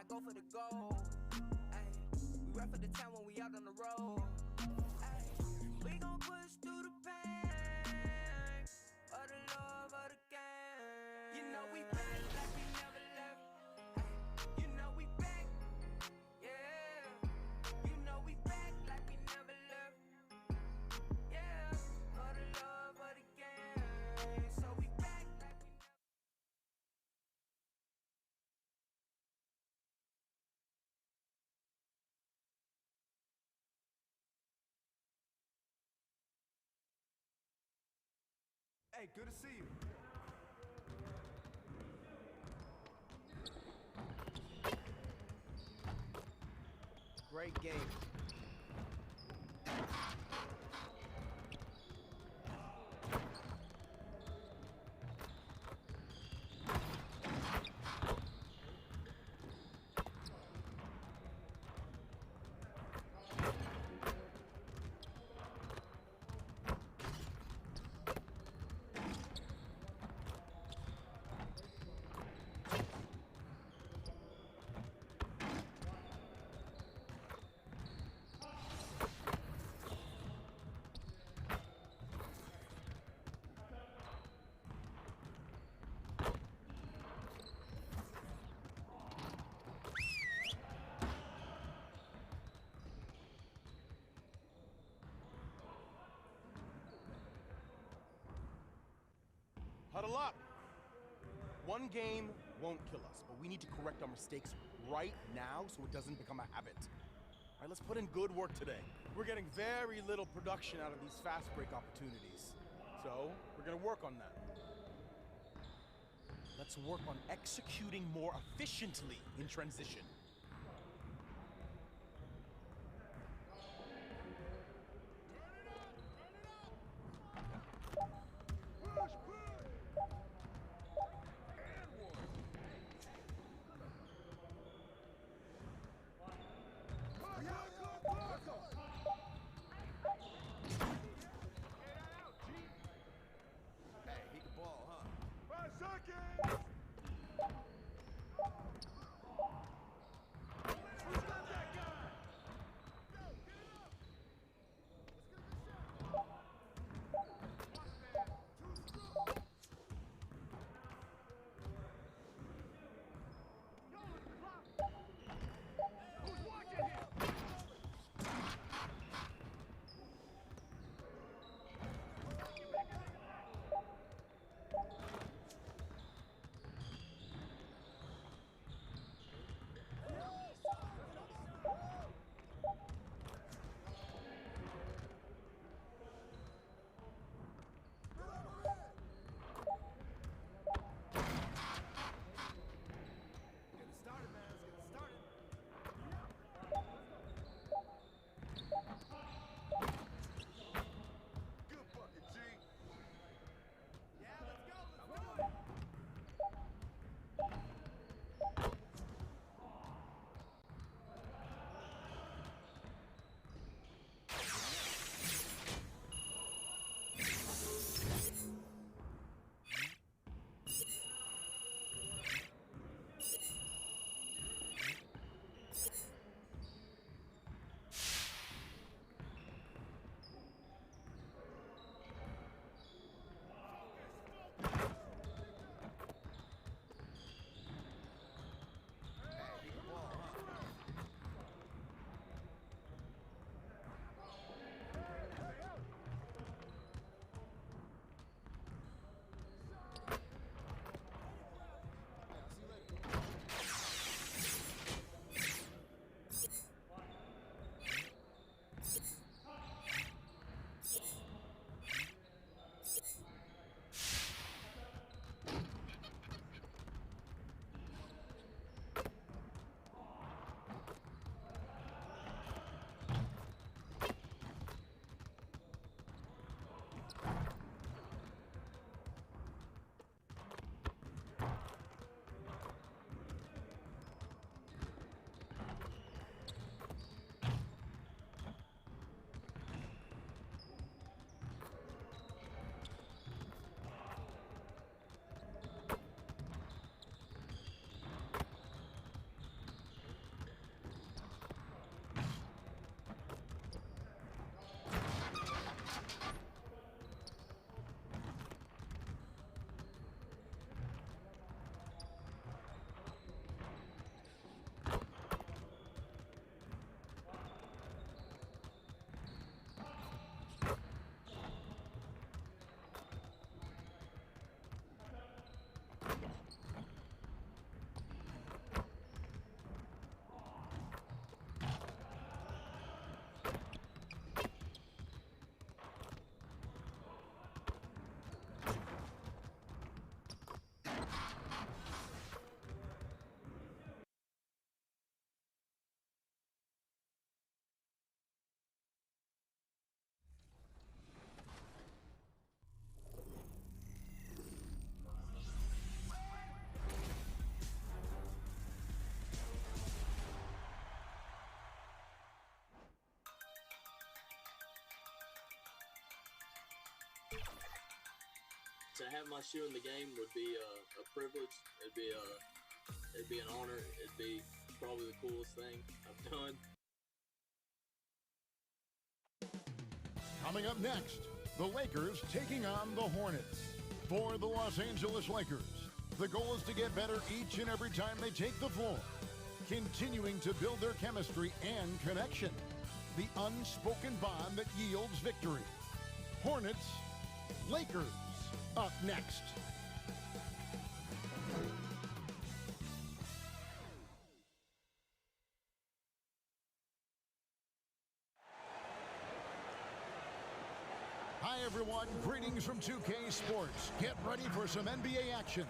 I go for the goal. Ay, we rap for the town when we out on the road. Ay, we gon' push through the pain, for the love of the game. You know we back like we never left. Ay, you know we back, yeah. You know we back like we never left. Yeah, for the love of the game. So we back like we never. Hey, good to see you. Great game. Huddle up! One game won't kill us, but we need to correct our mistakes right now so it doesn't become a habit. All right, let's put in good work today. We're getting very little production out of these fast break opportunities, so we're gonna work on that. Let's work on executing more efficiently in transition. Hey, he can ball, huh? 5 seconds! To have my shoe in the game would be a privilege. It'd be an honor. It'd be probably the coolest thing I've done. Coming up next, the Lakers taking on the Hornets. For the Los Angeles Lakers, the goal is to get better each and every time they take the floor, continuing to build their chemistry and connection, the unspoken bond that yields victory. Hornets, Lakers, up next. Hi everyone, greetings from 2K Sports. Get ready for some NBA action.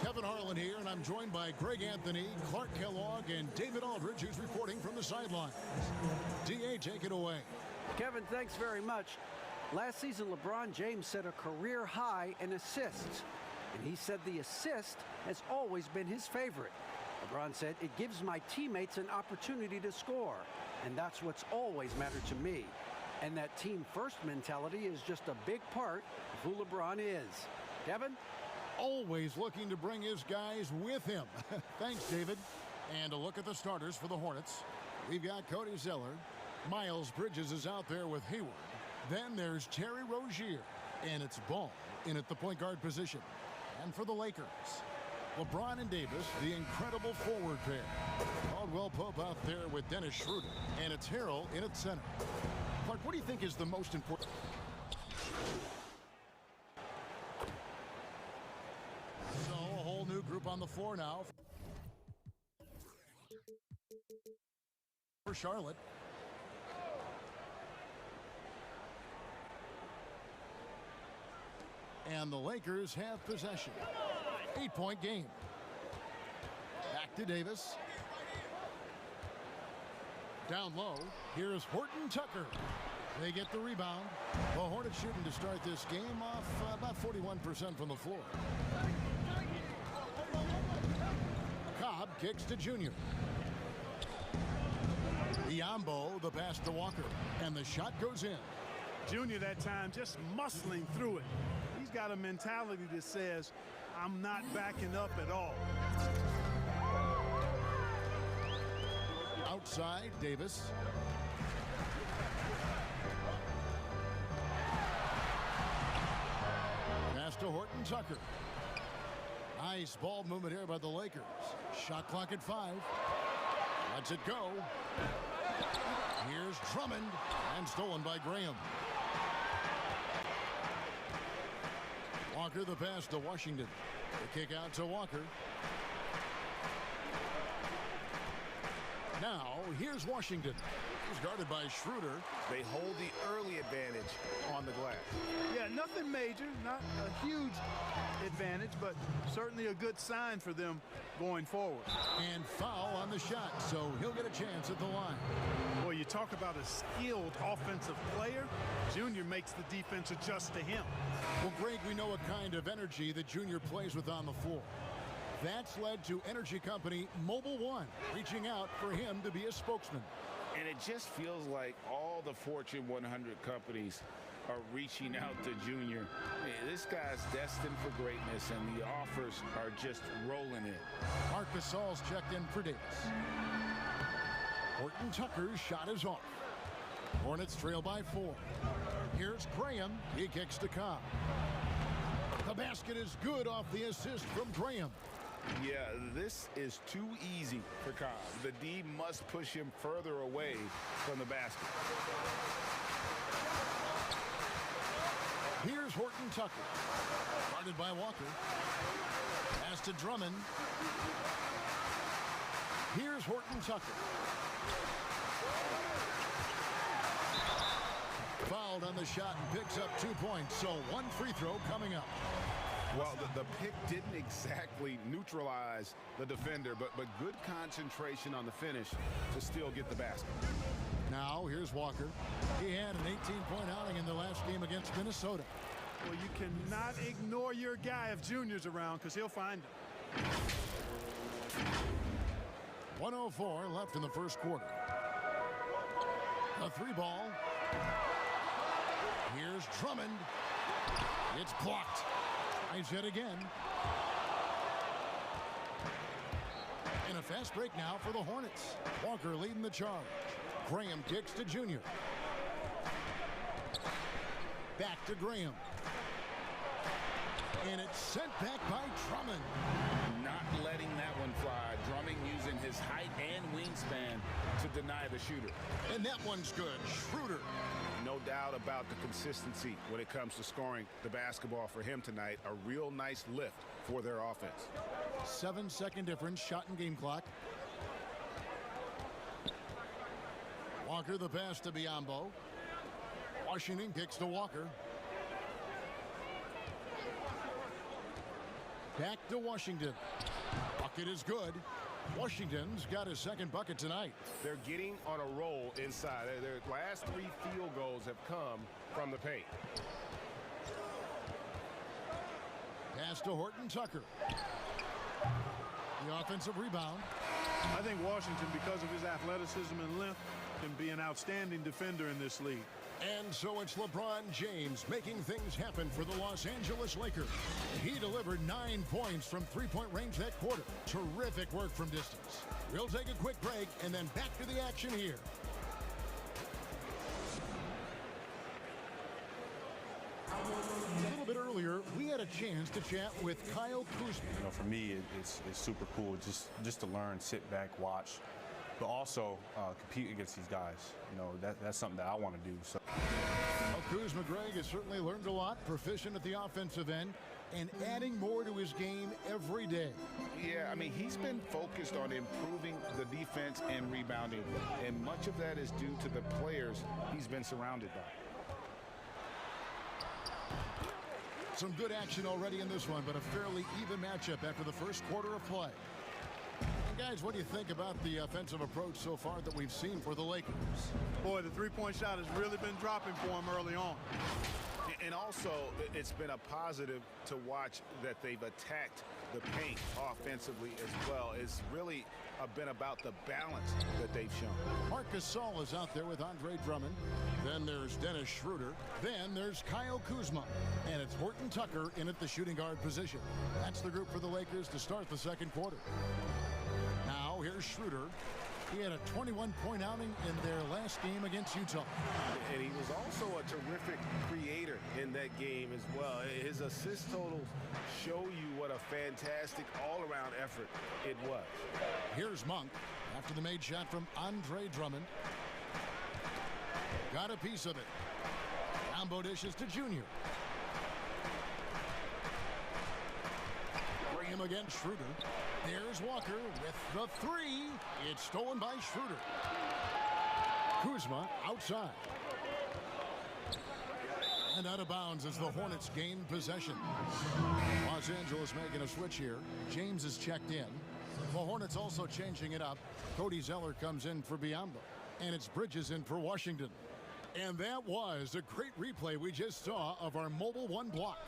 Kevin Harlan here, and I'm joined by Greg Anthony, Clark Kellogg, and David Aldridge, who's reporting from the sidelines. DA, take it away. Kevin, thanks very much. Last season, LeBron James set a career high in assists, and he said the assist has always been his favorite. LeBron said, "It gives my teammates an opportunity to score, and that's what's always mattered to me." And that team-first mentality is just a big part of who LeBron is. Kevin? Always looking to bring his guys with him. Thanks, David. And a look at the starters for the Hornets. We've got Cody Zeller. Miles Bridges is out there with Hayward. Then there's Terry Rozier. And it's Ball in at the point guard position. And for the Lakers, LeBron and Davis, the incredible forward pair. Caldwell Pope out there with Dennis Schroeder. And it's Harrell in at center. Clark, what do you think is the most important? So, a whole new group on the floor now for Charlotte. And the Lakers have possession. 8-point game. Back to Davis. Down low, here's Horton Tucker. They get the rebound. The Hornets shooting to start this game off about 41% from the floor. Cobb kicks to Junior. Biombo, the pass to Walker, and the shot goes in. Junior that time just muscling through it. He's got a mentality that says, I'm not backing up at all. Outside, Davis. Pass to Horton Tucker. Nice ball movement here by the Lakers. Shot clock at 5. Lets it go. Here's Drummond, and stolen by Graham. Walker the pass to Washington. The kick out to Walker. Now, here's Washington. He's guarded by Schroeder. They hold the early advantage on the glass. Yeah, nothing major, not a huge advantage, but certainly a good sign for them going forward. And foul on the shot, so he'll get a chance at the line. Well, you talk about a skilled offensive player. Junior makes the defense adjust to him. Well, Greg, we know what kind of energy that Junior plays with on the floor. That's led to energy company Mobile One reaching out for him to be a spokesman. And it just feels like all the Fortune 100 companies are reaching out to Junior. This guy's destined for greatness, and the offers are just rolling in. Marc Gasol's checked in for Davis. Horton Tucker's shot is off. Hornets trail by 4. Here's Graham. He kicks to Cobb. The basket is good off the assist from Graham. Yeah, this is too easy for Cobb. The D must push him further away from the basket. Here's Horton Tucker. Guarded by Walker. Pass to Drummond. Here's Horton Tucker. Fouled on the shot and picks up 2 points. So 1 free throw coming up. Well, the pick didn't exactly neutralize the defender, but good concentration on the finish to still get the basket. Now, here's Walker. He had an 18-point outing in the last game against Minnesota. Well, you cannot ignore your guy if Junior's around, because he'll find him. 1:04 left in the first quarter. A 3 ball. Here's Drummond. It's blocked. Tries hit again. And a fast break now for the Hornets. Walker leading the charge. Graham kicks to Junior. Back to Graham. And it's sent back by Drummond. Not letting that one fly. Drummond using his height and wingspan to deny the shooter. And that one's good. Schroeder. No doubt about the consistency when it comes to scoring the basketball for him tonight. A real nice lift for their offense. 7-second difference, shot and game clock. Walker the pass to Biyombo. Washington kicks to Walker. Back to Washington. Bucket is good. Washington's got his second bucket tonight. They're getting on a roll inside. Their last 3 field goals have come from the paint. Pass to Horton Tucker. The offensive rebound. I think Washington, because of his athleticism and length, can be an outstanding defender in this league. And so it's LeBron James making things happen for the Los Angeles Lakers. He delivered 9 points from three-point range that quarter. Terrific work from distance. We'll take a quick break and then back to the action here. A little bit earlier, we had a chance to chat with Kyle Kuzma. You know, for me, it's super cool just to learn, sit back, watch, but also compete against these guys. You know, that's something that I want to do. So. Well, Kuzma Greg has certainly learned a lot, proficient at the offensive end, and adding more to his game every day. Yeah, I mean, he's been focused on improving the defense and rebounding, and much of that is due to the players he's been surrounded by. Some good action already in this one, but a fairly even matchup after the first quarter of play. And guys, what do you think about the offensive approach so far that we've seen for the Lakers? Boy, the three-point shot has really been dropping for him early on. And also, it's been a positive to watch that they've attacked the paint offensively as well. It's really been about the balance that they've shown. Marc Gasol is out there with Andre Drummond. Then there's Dennis Schroeder. Then there's Kyle Kuzma. And it's Horton Tucker in at the shooting guard position. That's the group for the Lakers to start the second quarter. Now here's Schroeder. He had a 21-point outing in their last game against Utah. And he was also a terrific creator in that game as well. His assist totals show you what a fantastic all-around effort it was. Here's Monk after the made shot from Andre Drummond. Got a piece of it. Combo dishes to Junior. Bring him against Schroeder. There's Walker with the three. It's stolen by Schroeder. Kuzma outside. And out of bounds as the Hornets gain possession. Los Angeles making a switch here. James is checked in. The Hornets also changing it up. Cody Zeller comes in for Biyombo. And it's Bridges in for Washington. And that was a great replay we just saw of our Mobile One block.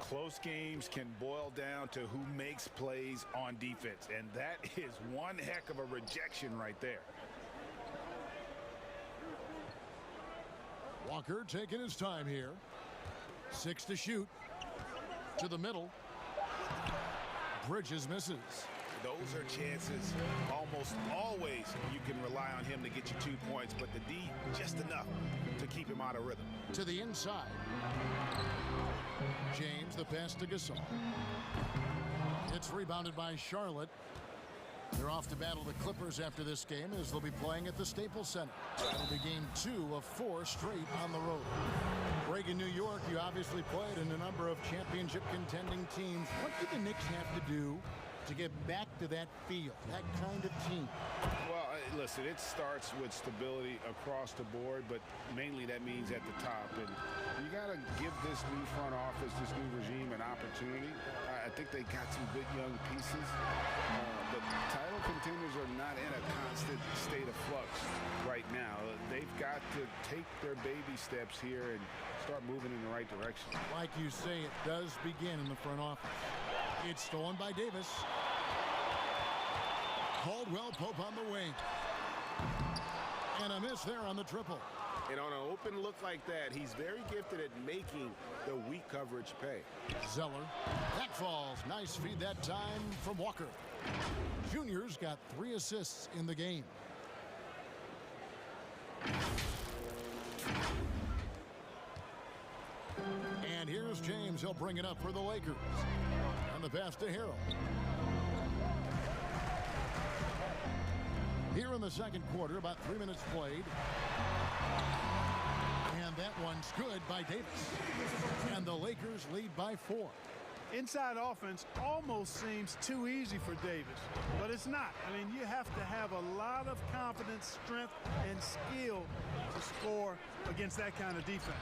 Close games can boil down to who makes plays on defense, and that is one heck of a rejection right there. Walker taking his time here. 6 to shoot. To the middle. Bridges misses. Those are chances. Almost always you can rely on him to get you 2 points, but the D just enough to keep him out of rhythm. To the inside. James, the pass to Gasol. It's rebounded by Charlotte. They're off to battle the Clippers after this game as they'll be playing at the Staples Center. It'll be game 2 of 4 straight on the road. Greg, in New York, you obviously played in a number of championship contending teams. What do the Knicks have to do to get back to that feel, that kind of team? Well, listen, it starts with stability across the board, but mainly that means at the top. And you got to give this new front office, this new regime, an opportunity. I think they got some good young pieces, but title contenders are not in a constant state of flux right now. They've got to take their baby steps here and start moving in the right direction. Like you say, it does begin in the front office. It's stolen by Davis. Caldwell Pope on the wing. And a miss there on the triple. And on an open look like that, he's very gifted at making the weak coverage pay. Zeller. That falls. Nice feed that time from Walker. Junior's got 3 assists in the game. And here's James. He'll bring it up for the Lakers. And the pass to Harrell. Here in the second quarter, about 3 minutes played. And that one's good by Davis. And the Lakers lead by 4. Inside offense almost seems too easy for Davis, but it's not. I mean, you have to have a lot of confidence, strength, and skill to score against that kind of defense.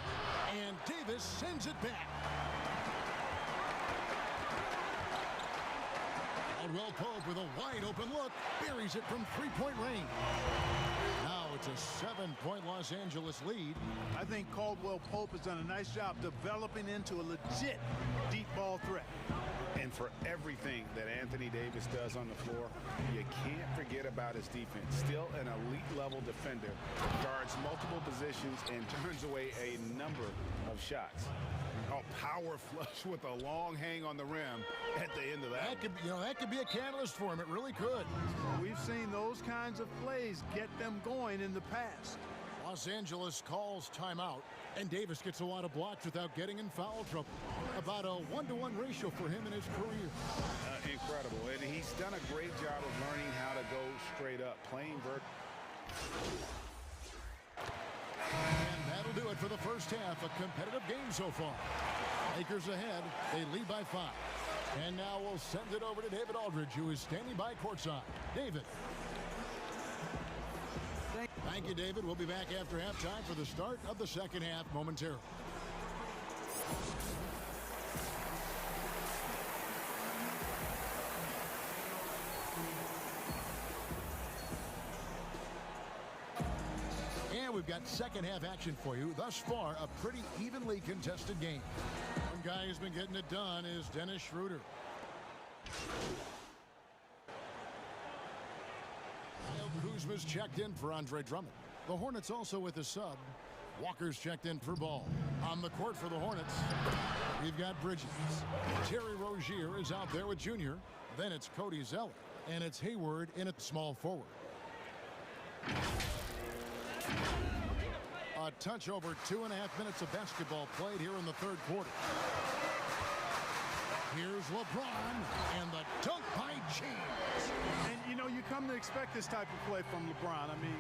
And Davis sends it back. Caldwell Pope with a wide open look, buries it from 3-point range. Now it's a 7-point Los Angeles lead. I think Caldwell Pope has done a nice job developing into a legit deep ball threat. And for everything that Anthony Davis does on the floor, you can't forget about his defense. Still an elite level defender, guards multiple positions and turns away a number of shots. Oh, power flush with a long hang on the rim at the end of that. That could be a catalyst for him. It really could. We've seen those kinds of plays get them going in the past. Los Angeles calls timeout, and Davis gets a lot of blocks without getting in foul trouble. About a 1-to-1 ratio for him in his career. Incredible. And he's done a great job of learning how to go straight up, playing And that'll do it for the first half. A competitive game so far. Lakers ahead. They lead by 5. And now we'll send it over to David Aldridge, who is standing by courtside. David. Thank you, David. We'll be back after halftime for the start of the second half momentarily. And we've got second half action for you. Thus far, a pretty evenly contested game. One guy who's been getting it done is Dennis Schroeder. Kuzma's checked in for Andre Drummond. The Hornets also with a sub. Walker's checked in for Ball. On the court for the Hornets, we've got Bridges. Terry Rozier is out there with Junior. Then it's Cody Zeller. And it's Hayward in at small forward. A touch over 2.5 minutes of basketball played here in the third quarter. Here's LeBron and the dunk by James. And, you know, you come to expect this type of play from LeBron. I mean,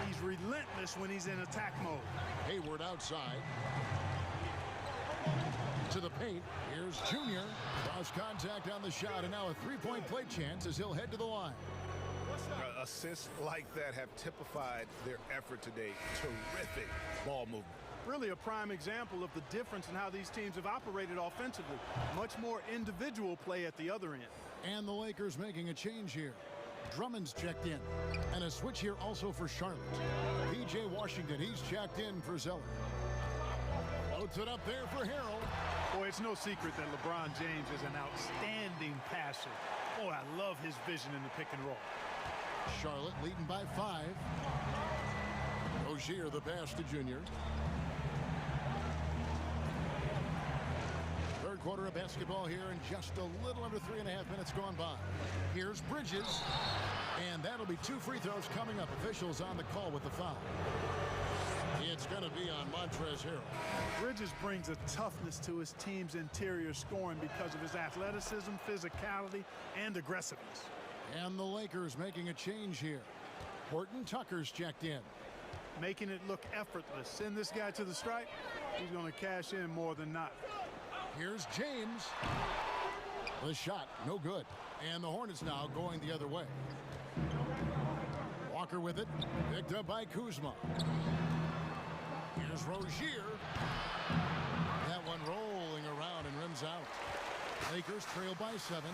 he's relentless when he's in attack mode. Hayward outside. To the paint. Here's Junior. Cross contact on the shot, and now a 3-point play chance as he'll head to the line. Assists like that have typified their effort today. Terrific ball movement. Really a prime example of the difference in how these teams have operated offensively. Much more individual play at the other end. And the Lakers making a change here. Drummond's checked in. And a switch here also for Charlotte. P.J. Washington, he's checked in for Zeller. Loads it up there for Harrell. Boy, it's no secret that LeBron James is an outstanding passer. Boy, I love his vision in the pick and roll. Charlotte leading by 5. Rozier the pass to Junior. Third quarter of basketball here, and just a little under 3.5 minutes gone by. Here's Bridges, and that'll be 2 free throws coming up. Officials on the call with the foul. It's going to be on Montrezl Harrell. Bridges brings a toughness to his team's interior scoring because of his athleticism, physicality, and aggressiveness. And the Lakers making a change here. Horton Tucker's checked in. Making it look effortless. Send this guy to the stripe. He's going to cash in more than not. Here's James. The shot, no good. And the Hornets now going the other way. Walker with it. Picked up by Kuzma. Here's Rozier. That one rolling around and rims out. Lakers trail by 7.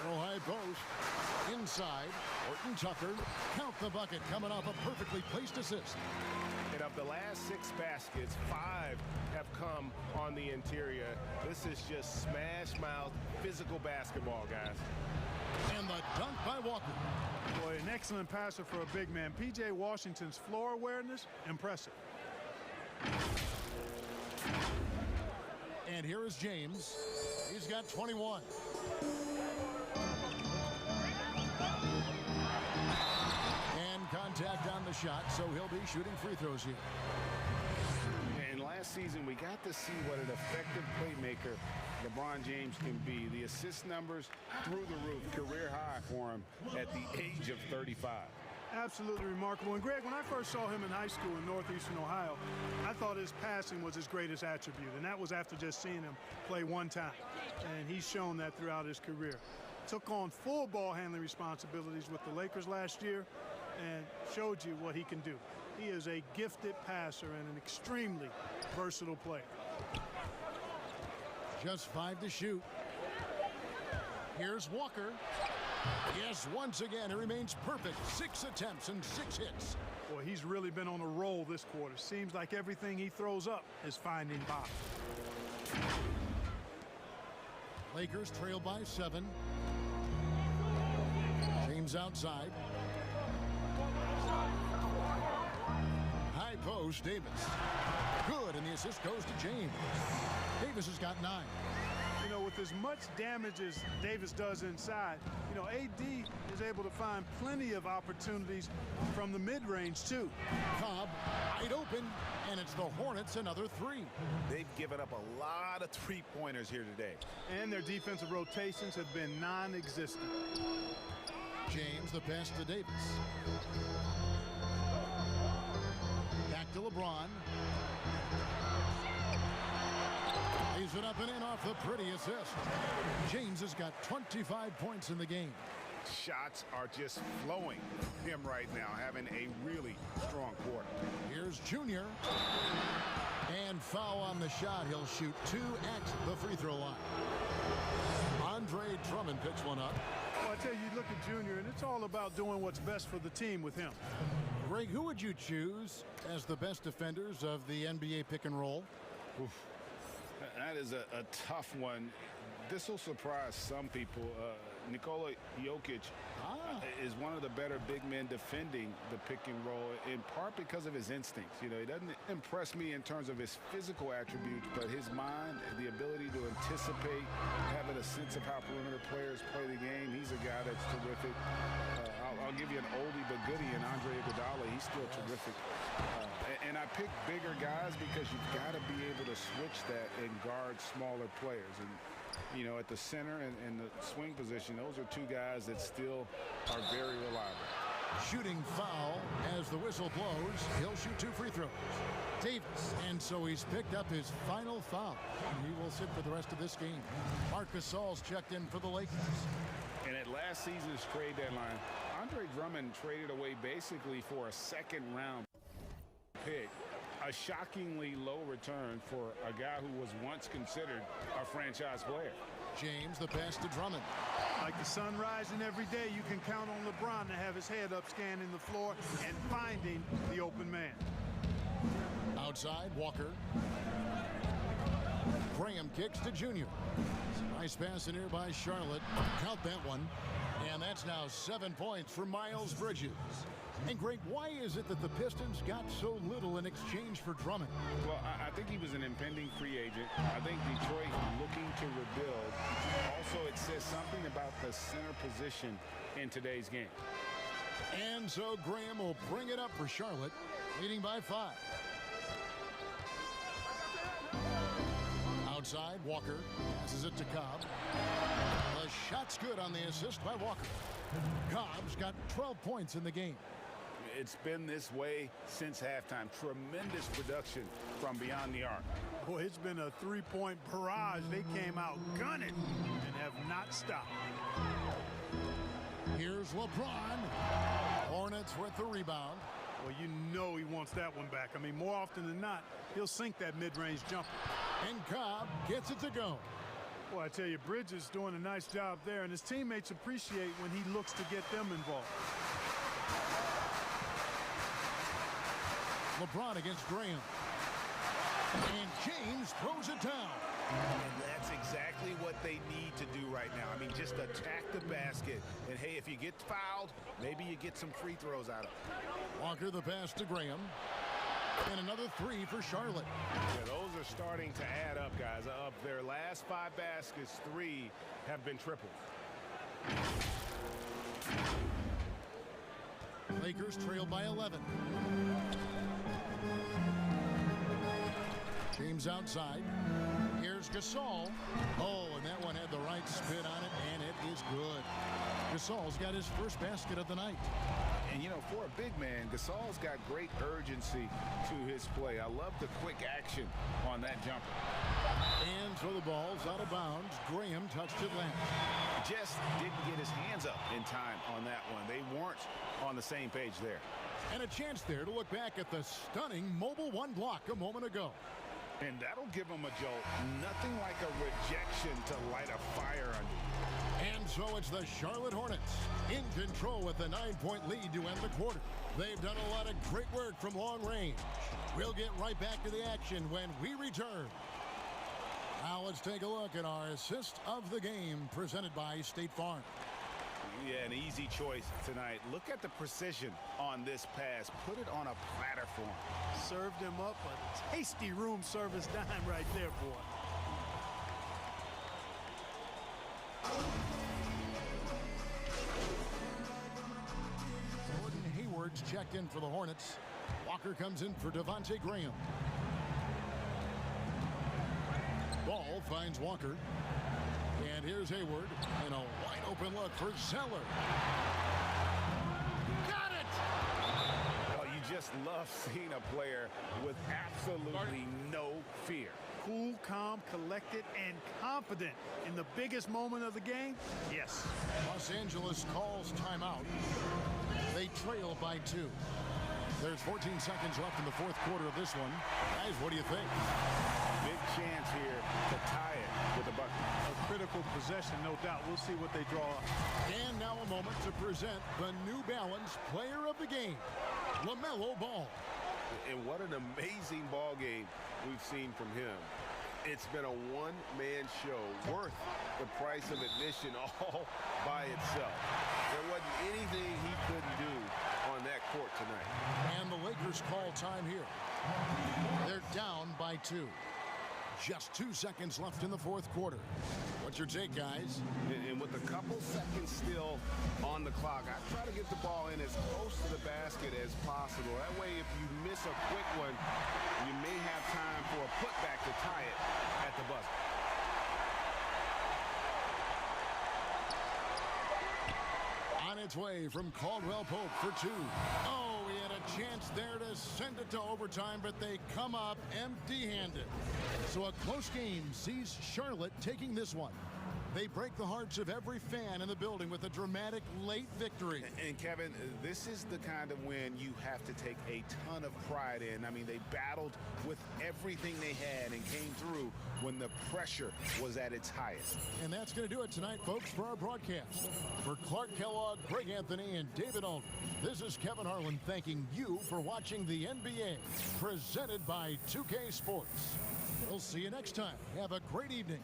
High post. Inside, Horton Tucker. Count the bucket coming off a perfectly placed assist. And of the last 6 baskets, 5 have come on the interior. This is just smash-mouth physical basketball, guys. And the dunk by Walker. Boy, an excellent passer for a big man. P.J. Washington's floor awareness, impressive. And here is James. He's got 21. And contact on the shot, so he'll be shooting free throws here. And last season, we got to see what an effective playmaker LeBron James can be. The assist numbers through the roof, career high for him at the age of 35. Absolutely remarkable. And Greg, when I first saw him in high school in northeastern Ohio, I thought his passing was his greatest attribute, and that was after just seeing him play one time. And he's shown that throughout his career. Took on full ball handling responsibilities with the Lakers last year and showed you what he can do. He is a gifted passer and an extremely versatile player. Just 5 to shoot. Here's Walker. Yes, once again, he remains perfect. 6 attempts and 6 hits. Boy, he's really been on a roll this quarter. Seems like everything he throws up is finding bottom. Lakers trail by 7. James outside. High post, Davis. Good, and the assist goes to James. Davis has got 9. You know, with as much damage as Davis does inside, you know, AD is able to find plenty of opportunities from the mid-range, too. Cobb, wide open, and it's the Hornets another 3. They've given up a lot of three-pointers here today. And their defensive rotations have been non-existent. James, the pass to Davis. Back to LeBron. Lays it up and in off the pretty assist. James has got 25 points in the game. Shots are just flowing from him right now, having a really strong quarter. Here's Junior. And foul on the shot. He'll shoot 2 at the free throw line. Andre Drummond picks one up. Well, I tell you, you look at Junior, and it's all about doing what's best for the team with him. Greg, who would you choose as the best defenders of the NBA pick and roll? Oof. That is a tough one. This will surprise some people. Nikola Jokic is one of the better big men defending the pick and roll, in part because of his instincts. You know, he doesn't impress me in terms of his physical attributes, but his mind, the ability to anticipate, having a sense of how perimeter players play the game. He's a guy that's terrific. I'll give you an oldie but goodie in Andre Iguodala. He's still terrific. And I pick bigger guys because you've got to be able to switch that and guard smaller players. And, you know, at the center and the swing position, those are 2 guys that still are very reliable. Shooting foul as the whistle blows. He'll shoot 2 free throws. Davis, and so he's picked up his final foul. And he will sit for the rest of this game. Marc Gasol's checked in for the Lakers. And at last season's trade deadline, Andre Drummond traded away basically for a second-round pick. A shockingly low return for a guy who was once considered a franchise player. James, the pass to Drummond. Like the sun rising every day, you can count on LeBron to have his head up scanning the floor and finding the open man. Outside, Walker. Graham kicks to Junior. Nice pass in here by Charlotte. Count that one. And that's now 7 points for Miles Bridges. And Greg, why is it that the Pistons got so little in exchange for Drummond? Well, I think he was an impending free agent. I think Detroit looking to rebuild. Also, it says something about the center position in today's game. And so Graham will bring it up for Charlotte, leading by 5. Outside, Walker passes it to Cobb. The shot's good on the assist by Walker. Cobb's got 12 points in the game. It's been this way since halftime. Tremendous production from beyond the arc. Boy, it's been a 3-point barrage. They came out gunning and have not stopped. Here's LeBron. Hornets with the rebound. Well, you know he wants that one back. I mean, more often than not, he'll sink that mid-range jumper. And Cobb gets it to go. Well, I tell you, Bridges doing a nice job there, and his teammates appreciate when he looks to get them involved. LeBron against Graham. And James throws it down. And that's exactly what they need to do right now. I mean, just attack the basket. And, hey, if you get fouled, maybe you get some free throws out of it. Walker the pass to Graham. And another three for Charlotte. Yeah, those are starting to add up, guys. Of their last 5 baskets, 3 have been triples. Lakers trail by 11. James outside. Here's Gasol. Oh, and that one had the right spin on it, and it is good. Gasol's got his first basket of the night. And, you know, for a big man, Gasol's got great urgency to his play. I love the quick action on that jumper. And so the ball's out of bounds. Graham touched it last. Just didn't get his hands up in time on that one. They weren't on the same page there. And a chance there to look back at the stunning Mobile 1 block a moment ago. And that'll give him a jolt. Nothing like a rejection to light a fire under. And so it's the Charlotte Hornets in control with a 9-point lead to end the quarter. They've done a lot of great work from long range. We'll get right back to the action when we return. Now let's take a look at our assist of the game presented by State Farm. Yeah, an easy choice tonight. Look at the precision on this pass. Put it on a platter for him. Served him up a tasty room service dime right there, boy. Gordon Hayward's checked in for the Hornets. Walker comes in for Devontae Graham. Ball finds Walker. And here's Hayward. And a wide open look for Zeller. Got it! Oh, you just love seeing a player with absolutely no fear. Cool, calm, collected, and confident in the biggest moment of the game? Yes. Los Angeles calls timeout. They trail by 2. There's 14 seconds left in the fourth quarter of this one. Guys, what do you think? Big chance here to tie it with a bucket. A critical possession, no doubt. We'll see what they draw up. And now a moment to present the New Balance Player of the Game, LaMelo Ball. And what an amazing ball game we've seen from him. It's been a one-man show worth the price of admission all by itself. There wasn't anything he couldn't do on that court tonight. And the Lakers call time here. They're down by 2. Just 2 seconds left in the fourth quarter. What's your take, guys? And with a couple seconds still on the clock, I try to get the ball in as close to the basket as possible. That way, if you miss a quick one, you may have time for a putback to tie it at the buzzer. On its way from Caldwell Pope for 2. Oh, he had a chance there to send it to overtime, but they come up empty-handed. So a close game sees Charlotte taking this one. They break the hearts of every fan in the building with a dramatic late victory. And Kevin, this is the kind of win you have to take a ton of pride in. I mean, they battled with everything they had and came through when the pressure was at its highest. And that's going to do it tonight, folks, for our broadcast. For Clark Kellogg, Greg Anthony, and David Aldridge, this is Kevin Harlan thanking you for watching the NBA, presented by 2K Sports. We'll see you next time. Have a great evening.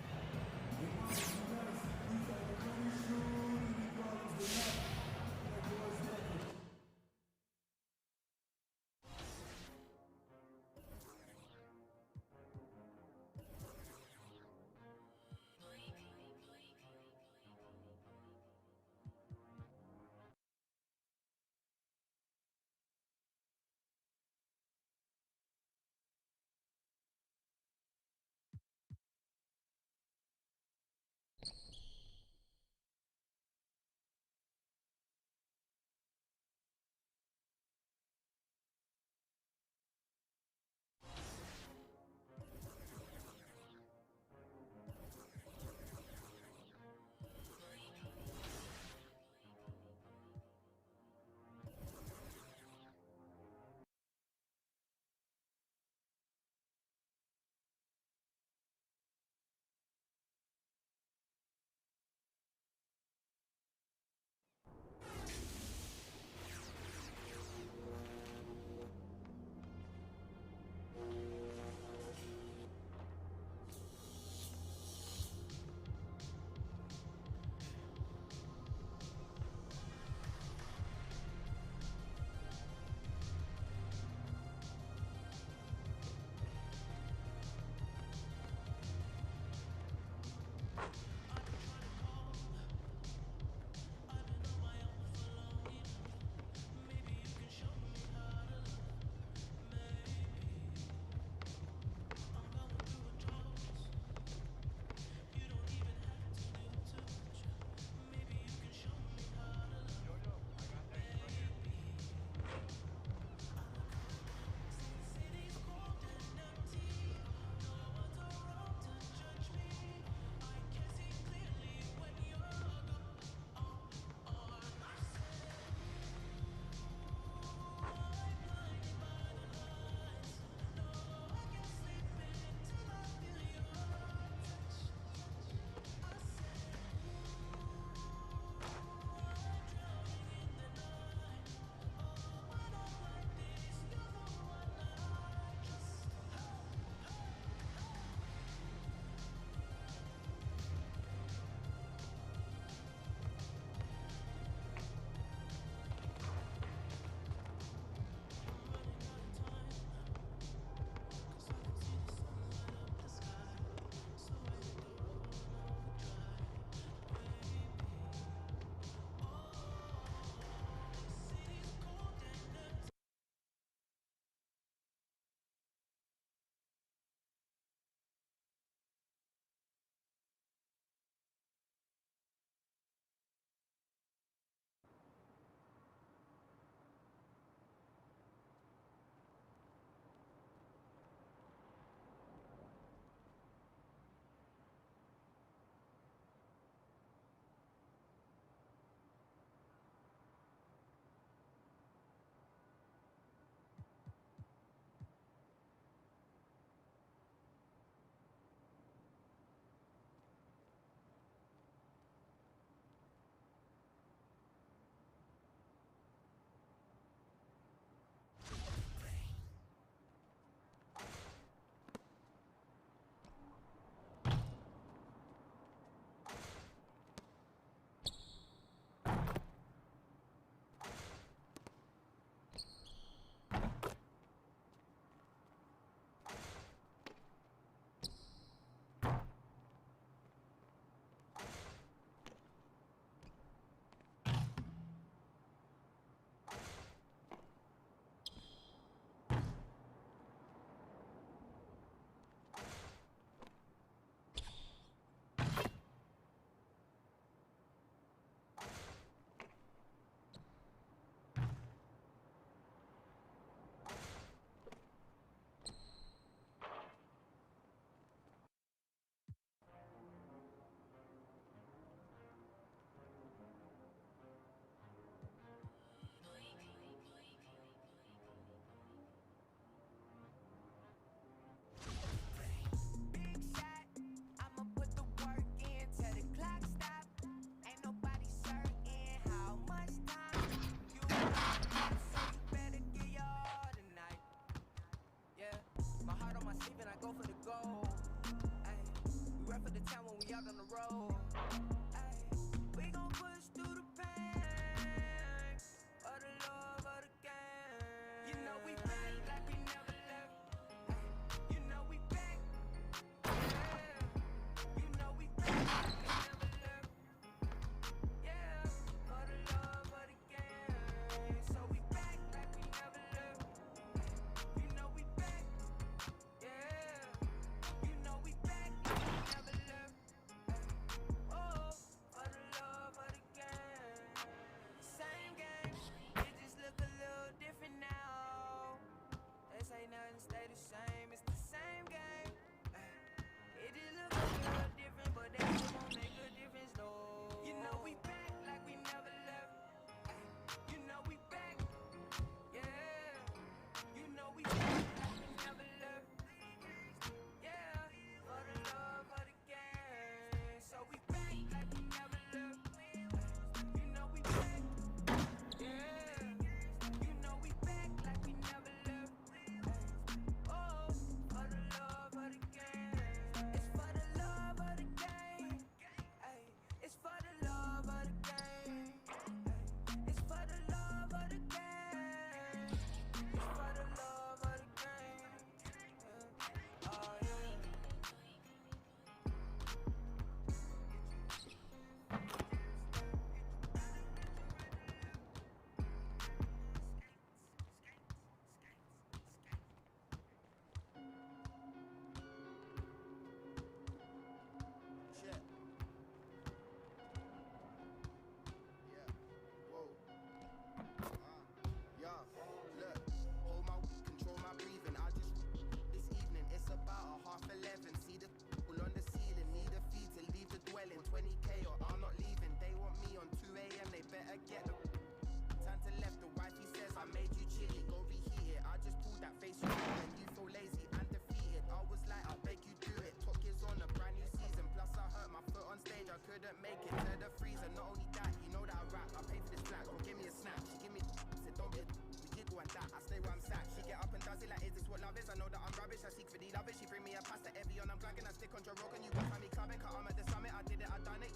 couldn't make it to the freezer. Not only that, you know that I rap. I pay for this flat. Don't give me a snap. She give me said don't be a we giggle and that. I stay where I'm sat. She get up and does it like, is this what love is? I know that I'm rubbish. I seek for the love it. She bring me a pasta every on I'm glagging. I stick on Joe Rogan. You got me clubbing. Cut I'm at the summit. I did it, I done it.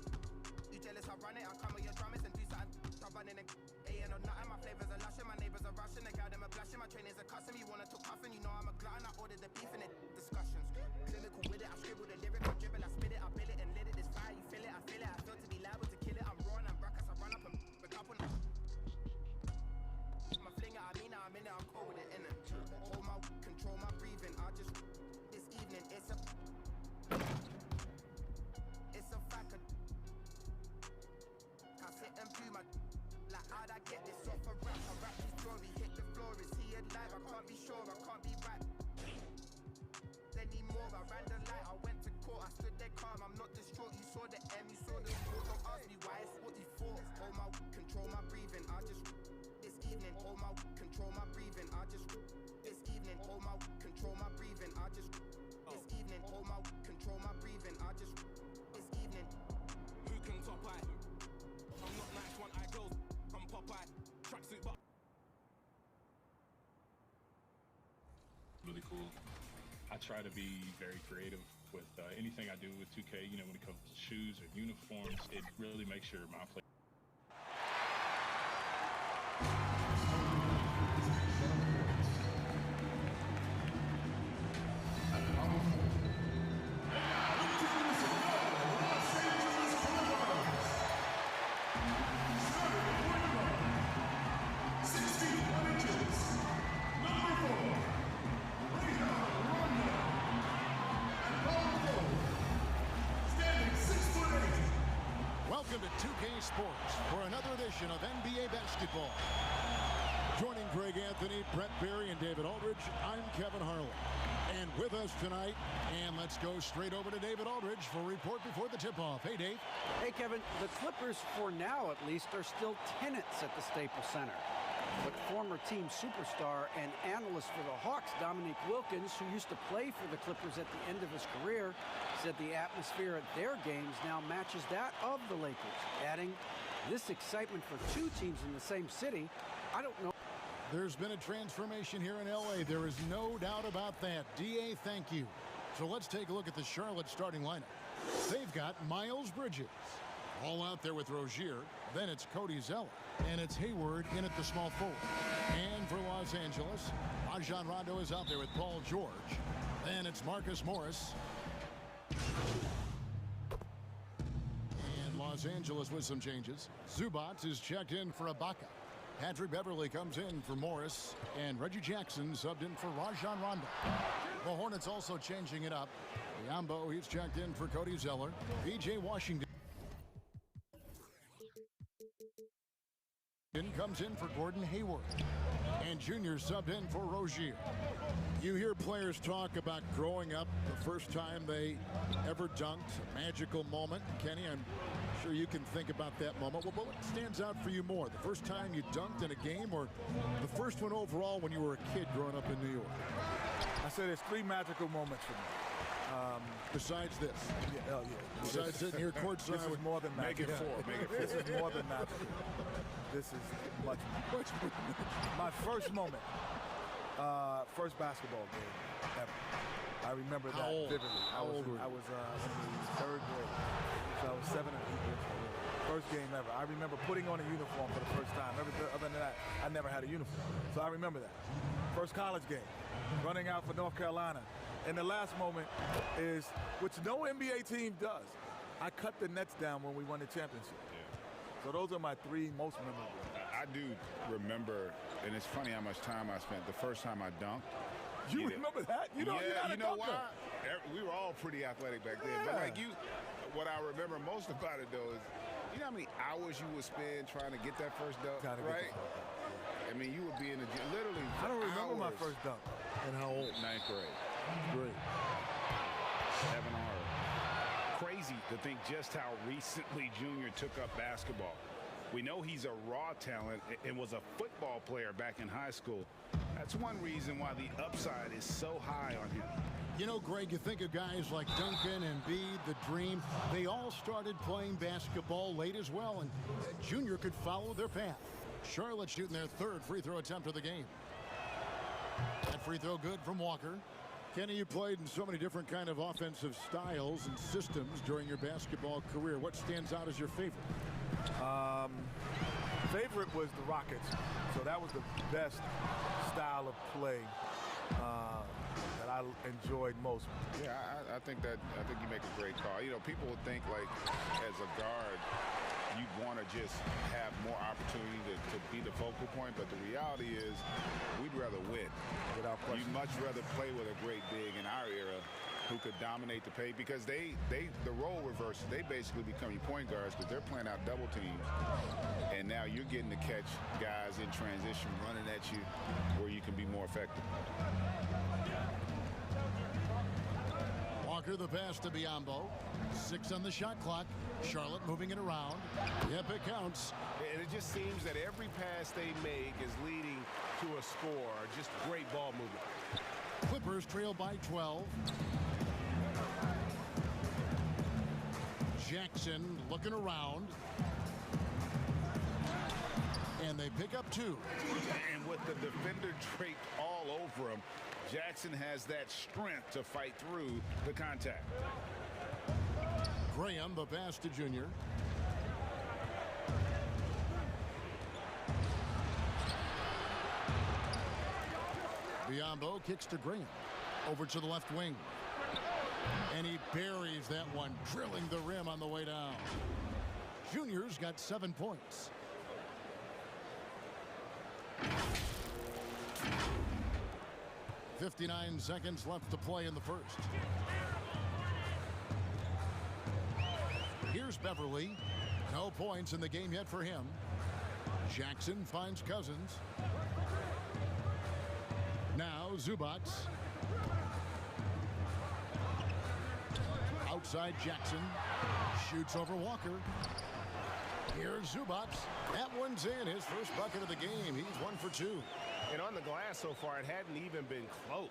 You jealous, I run it. I come with your drummers and do something. I'm running and ain't or nothing. My flavors are lushing. My neighbors are rushing. The girl them are blushing. My trainers are cussing. You wanna talk puffin'. You know I'm a glutton. I ordered the beef in it. Discussions. Clinical with it. I scribble the lyric. I dribble. I spit it. I bill it and lit it. This fire. You feel it. I feel it. I feel to be liable to kill it. I'm raw and I'm ruckus. I run up and pick up on it. My flinger. I mean it. I'm in it. I'm cold with it. In it. Hold my control my breathing. I just this evening. It's a fact. I sit and view my like how'd I get this off a rap? I rap his glory, hit the floor, is he alive? I can't be sure, I can't be right anymore. I ran the light, I went to court, I stood there calm, I'm not distraught. You saw the M, you saw the sport, don't ask me why, it's what you thought. Hold my control my breathing, I just this evening, hold my control my breathing, I just this evening, hold my control my breathing, I just this evening, hold my control my breathing, I just this evening. Who can top I? I'm not nice one, I go from Popeye. Tracksuit but really cool. I try to be very creative with anything I do with 2K, you know, when it comes to shoes or uniforms, it really makes sure my play. Welcome to 2K Sports for another edition of NBA basketball. Joining Greg Anthony, Brett Berry, and David Aldridge, I'm Kevin Harlan. And with us tonight, and let's go straight over to David Aldridge for a report before the tip-off. Hey, Dave. Hey, Kevin. The Clippers, for now at least, are still tenants at the Staples Center. But former team superstar and analyst for the Hawks, Dominique Wilkins, who used to play for the Clippers at the end of his career, said the atmosphere at their games now matches that of the Lakers, adding, this excitement for two teams in the same city, I don't know. There's been a transformation here in L.A. There is no doubt about that. D.A., thank you. So let's take a look at the Charlotte starting lineup. They've got Miles Bridges, all out there with Rozier. Then it's Cody Zeller. And it's Hayward in at the small forward. And for Los Angeles, Rajon Rondo is out there with Paul George. Then it's Marcus Morris. And Los Angeles with some changes. Zubac is checked in for Ibaka. Patrick Beverly comes in for Morris. And Reggie Jackson subbed in for Rajon Rondo. The Hornets also changing it up. Yambo, he's checked in for Cody Zeller. P.J. Washington comes in for Gordon Hayward. And Junior subbed in for Rozier. You hear players talk about growing up the first time they ever dunked, a magical moment. Kenny, I'm sure you can think about that moment. Well, what stands out for you more? The first time you dunked in a game, or the first one overall when you were a kid growing up in New York? I say there's three magical moments for me. Besides this? Yeah, Besides sitting here courtside. This is more than magical. Make it four. Make it four. This is more than magical. This is much more. My first moment, first basketball game ever. I remember that vividly. I was in the third grade. So I was 7 or 8 years old. First game ever. I remember putting on a uniform for the first time. Other than that, I never had a uniform. So I remember that. First college game, running out for North Carolina. And the last moment is, which no NBA team does, I cut the nets down when we won the championship. Yeah. So those are my three most memorable. I do remember, and it's funny how much time I spent the first time I dunked. You remember that? You know why? We were all pretty athletic back then. But like you, what I remember most about it though is, you know how many hours you would spend trying to get that first dunk, right? I mean, you would be in the gym literally. I don't remember my first dunk. And how old? 9th grade. Great. 7 hours. Crazy to think just how recently Junior took up basketball. We know he's a raw talent and was a football player back in high school. That's one reason why the upside is so high on him. You know, Greg, you think of guys like Duncan and Embiid, the Dream. They all started playing basketball late as well, and Junior could follow their path. Charlotte shooting their third free throw attempt of the game. That free throw good from Walker. Kenny, you played in so many different kind of offensive styles and systems during your basketball career. What stands out as your favorite? Favorite was the Rockets. So that was the best style of play that I enjoyed most. Yeah, I think you make a great call. You know, people would think like as a guard, you'd want to just have more opportunity to be the focal point, but the reality is we'd rather win. Without question. You'd much rather play with a great big in our era who could dominate the paint, because the role reverses. They basically become your point guards because they're playing out double teams, and now you're getting to catch guys in transition running at you where you can be more effective. Walker the pass to Biyombo. 6 on the shot clock. Charlotte moving it around. Yep, it counts. And it just seems that every pass they make is leading to a score. Just great ball movement. Clippers trail by 12. Jackson looking around. And they pick up 2. And with the defender draped all over him, Jackson has that strength to fight through the contact. Graham, the pass to Junior. Biyombo kicks to Graham. Over to the left wing. And he buries that one, drilling the rim on the way down. Junior's got 7 points. .59 seconds left to play in the first. Here's Beverly. No points in the game yet for him. Jackson finds Cousins. Now Zubac. Outside Jackson. Shoots over Walker. Here's Zubac. That one's in. His first bucket of the game. He's 1 for 2. And on the glass so far, it hadn't even been close.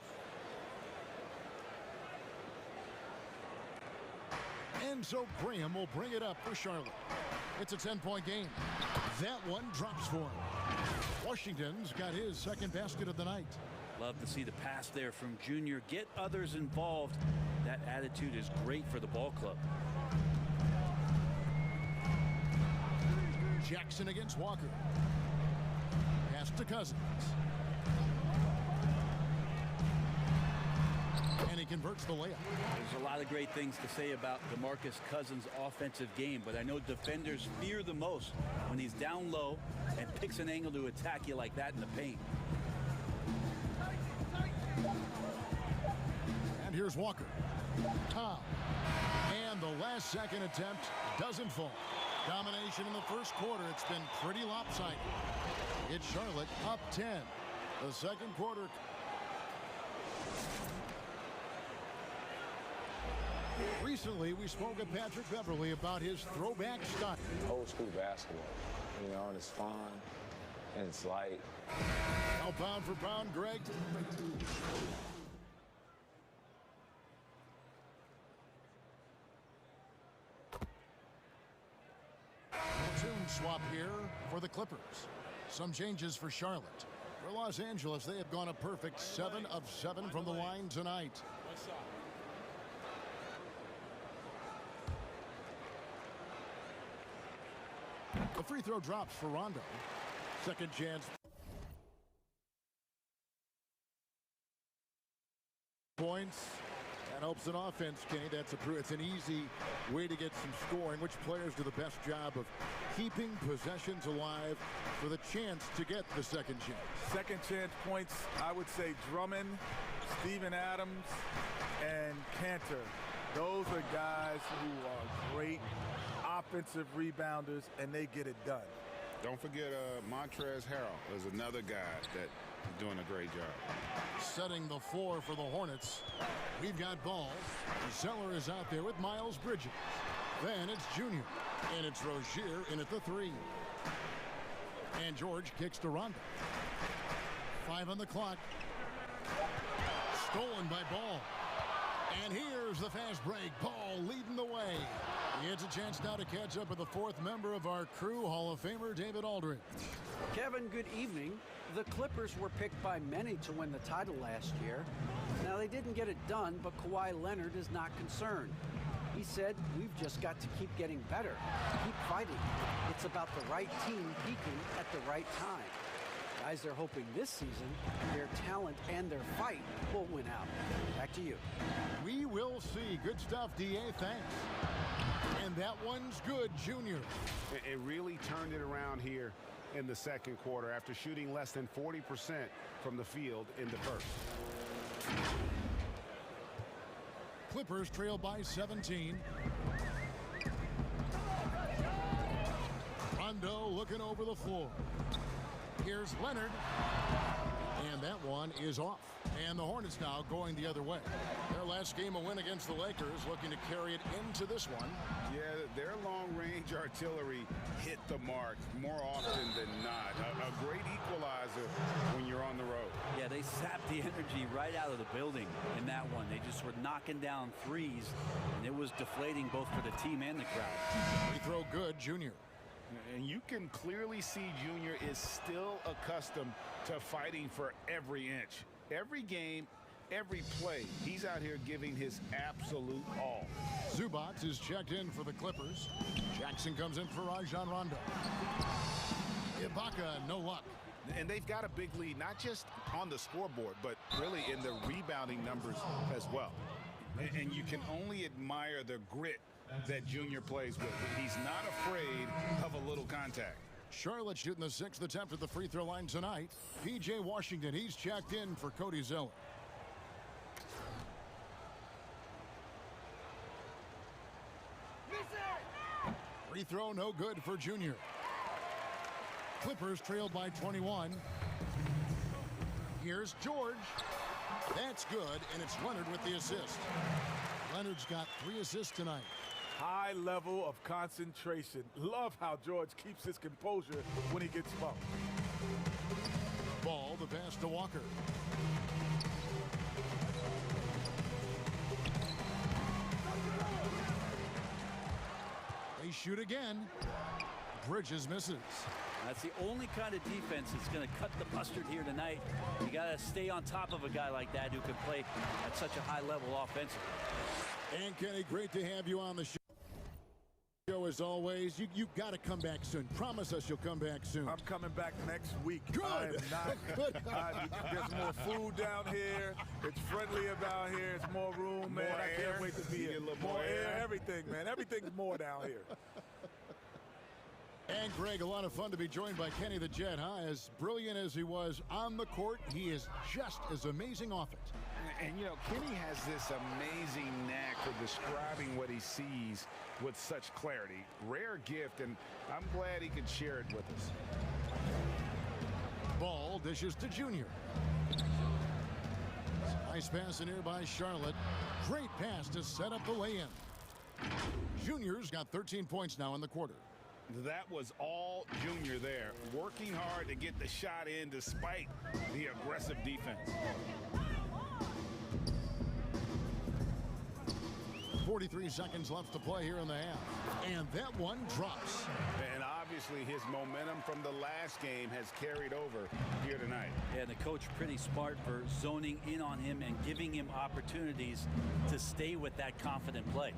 And so Graham will bring it up for Charlotte. It's a 10-point game. That one drops for him. Washington's got his second basket of the night. Love to see the pass there from Junior. Get others involved. That attitude is great for the ball club. Jackson against Walker. Pass to Cousins. And he converts the layup. There's a lot of great things to say about DeMarcus Cousins' offensive game, but I know defenders fear the most when he's down low and picks an angle to attack you like that in the paint. And here's Walker. Tom. And the last second attempt doesn't fall. Domination in the first quarter. It's been pretty lopsided. It's Charlotte up 10. The second quarter. Recently, we spoke of Patrick Beverly about his throwback style. Old school basketball, you know, and it's fun, and it's light. Now pound for pound, Greg. Platoon swap here for the Clippers. Some changes for Charlotte. For Los Angeles, they have gone a perfect 7 of 7 from the line tonight. The free throw drops for Rondo. Second chance. Points. That helps an offense, Kenny. It's an easy way to get some scoring. Which players do the best job of keeping possessions alive for the chance to get the second chance? Second chance points, I would say Drummond, Steven Adams, and Cantor. Those are guys who are great offensive rebounders, and they get it done. Don't forget Montrezl Harrell is another guy that's doing a great job. Setting the floor for the Hornets. We've got ball. Zeller is out there with Miles Bridges. Then it's Junior. And it's Rozier in at the 3. And George kicks to Rondo. 5 on the clock. Stolen by Ball. And here's the fast break. Ball leading the way. It's a chance now to catch up with the fourth member of our crew, Hall of Famer David Aldridge. Kevin, good evening. The Clippers were picked by many to win the title last year. Now, they didn't get it done, but Kawhi Leonard is not concerned. He said, we've just got to keep getting better, keep fighting. It's about the right team peaking at the right time. Guys are hoping this season their talent and their fight will win out. Back to you. We will see. Good stuff, D.A. Thanks. And that one's good, Junior. It really turned it around here in the second quarter after shooting less than 40% from the field in the first. Clippers trail by 17. Rondo looking over the floor. Here's Leonard. And that one is off. And the Hornets now going the other way. Their last game a win against the Lakers, looking to carry it into this one. Yeah, their long-range artillery hit the mark more often than not. A great equalizer when you're on the road. Yeah, they sapped the energy right out of the building in that one. They just were knocking down threes, and it was deflating both for the team and the crowd. Free throw good, Junior. And you can clearly see Junior is still accustomed to fighting for every inch. Every game, every play, he's out here giving his absolute all. Zubac is checked in for the Clippers. Jackson comes in for Rajon Rondo. Ibaka, no luck. And they've got a big lead, not just on the scoreboard, but really in the rebounding numbers as well. And you can only admire the grit that Junior plays with. He's not afraid of a little contact. Charlotte shooting the sixth attempt at the free throw line tonight. P.J. Washington, he's checked in for Cody Zeller. Free throw no good for Junior. Clippers trailed by 21. Here's George. That's good, and it's Leonard with the assist. Leonard's got 3 assists tonight. High level of concentration. Love how George keeps his composure when he gets bumped. Ball, the pass to Walker. They shoot again. Bridges misses. That's the only kind of defense that's going to cut the mustard here tonight. You got to stay on top of a guy like that who can play at such a high level offensively. And Kenny, great to have you on the show. As always, you've got to come back soon. Promise us you'll come back soon. I'm coming back next week. Good. I am not. There's more food down here. It's friendly about here. It's more room, man. I can't wait to be here. More air, everything, man. Everything's more down here. And Greg, a lot of fun to be joined by Kenny the Jet, huh? As brilliant as he was on the court, he is just as amazing off it. And, you know, Kenny has this amazing knack for describing what he sees with such clarity. Rare gift, and I'm glad he could share it with us. Ball dishes to Junior. Nice pass in here by Charlotte. Great pass to set up the lay-in. Junior's got 13 points now in the quarter. That was all Junior there, working hard to get the shot in despite the aggressive defense. 43 seconds left to play here in the half. And that one drops. And obviously his momentum from the last game has carried over here tonight. Yeah, the coach pretty smart for zoning in on him and giving him opportunities to stay with that confident play.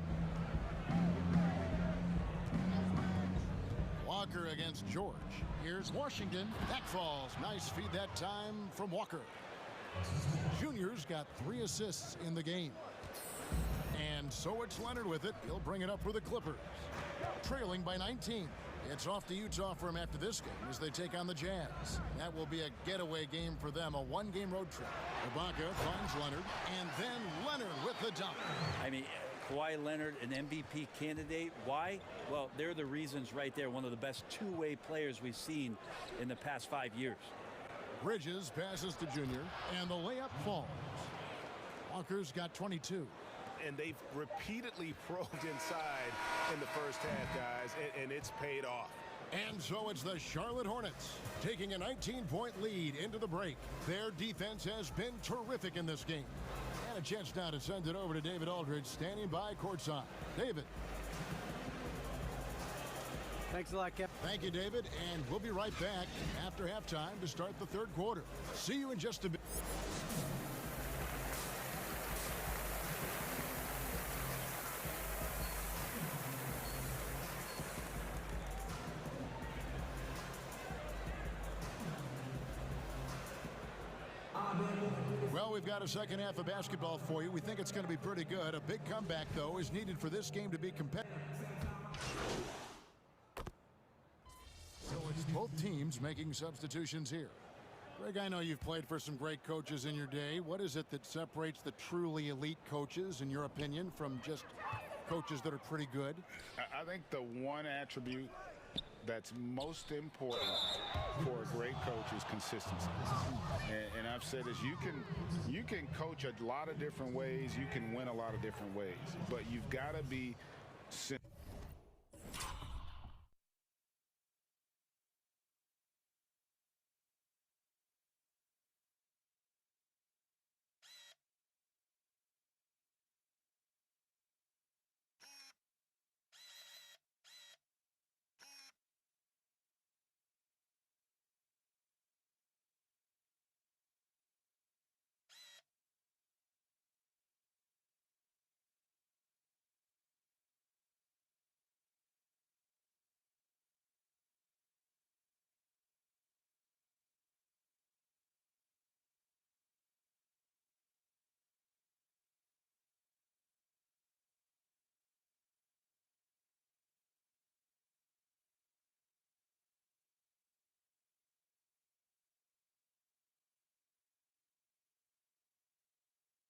Walker against George. Here's Washington. That falls. Nice feed that time from Walker. Junior's got 3 assists in the game. And so it's Leonard with it. He'll bring it up for the Clippers. Trailing by 19. It's off to Utah for him after this game as they take on the Jazz. That will be a getaway game for them, a 1-game road trip. Ibaka finds Leonard, and then Leonard with the dunk. I mean, Kawhi Leonard, an MVP candidate. Why? Well, they're the reasons right there. One of the best two-way players we've seen in the past 5 years. Bridges passes to Junior, and the layup falls. Walker's got 22. And they've repeatedly probed inside in the first half, guys, and it's paid off. And so it's the Charlotte Hornets taking a 19-point lead into the break. Their defense has been terrific in this game. And A chance now to send it over to David Aldridge, standing by courtside. David. Thanks a lot, Kevin. Thank you, David. And we'll be right back after halftime to start the third quarter. See you in just a bit. Well, we've got a second half of basketball for you. We think it's going to be pretty good. A big comeback, though, is needed for this game to be competitive. So it's both teams making substitutions here. Greg, I know you've played for some great coaches in your day. What is it that separates the truly elite coaches, in your opinion, from just coaches that are pretty good? I think the one attribute that's most important for a great coach is consistency. And I've said this, you can coach a lot of different ways, you can win a lot of different ways, but you've got to be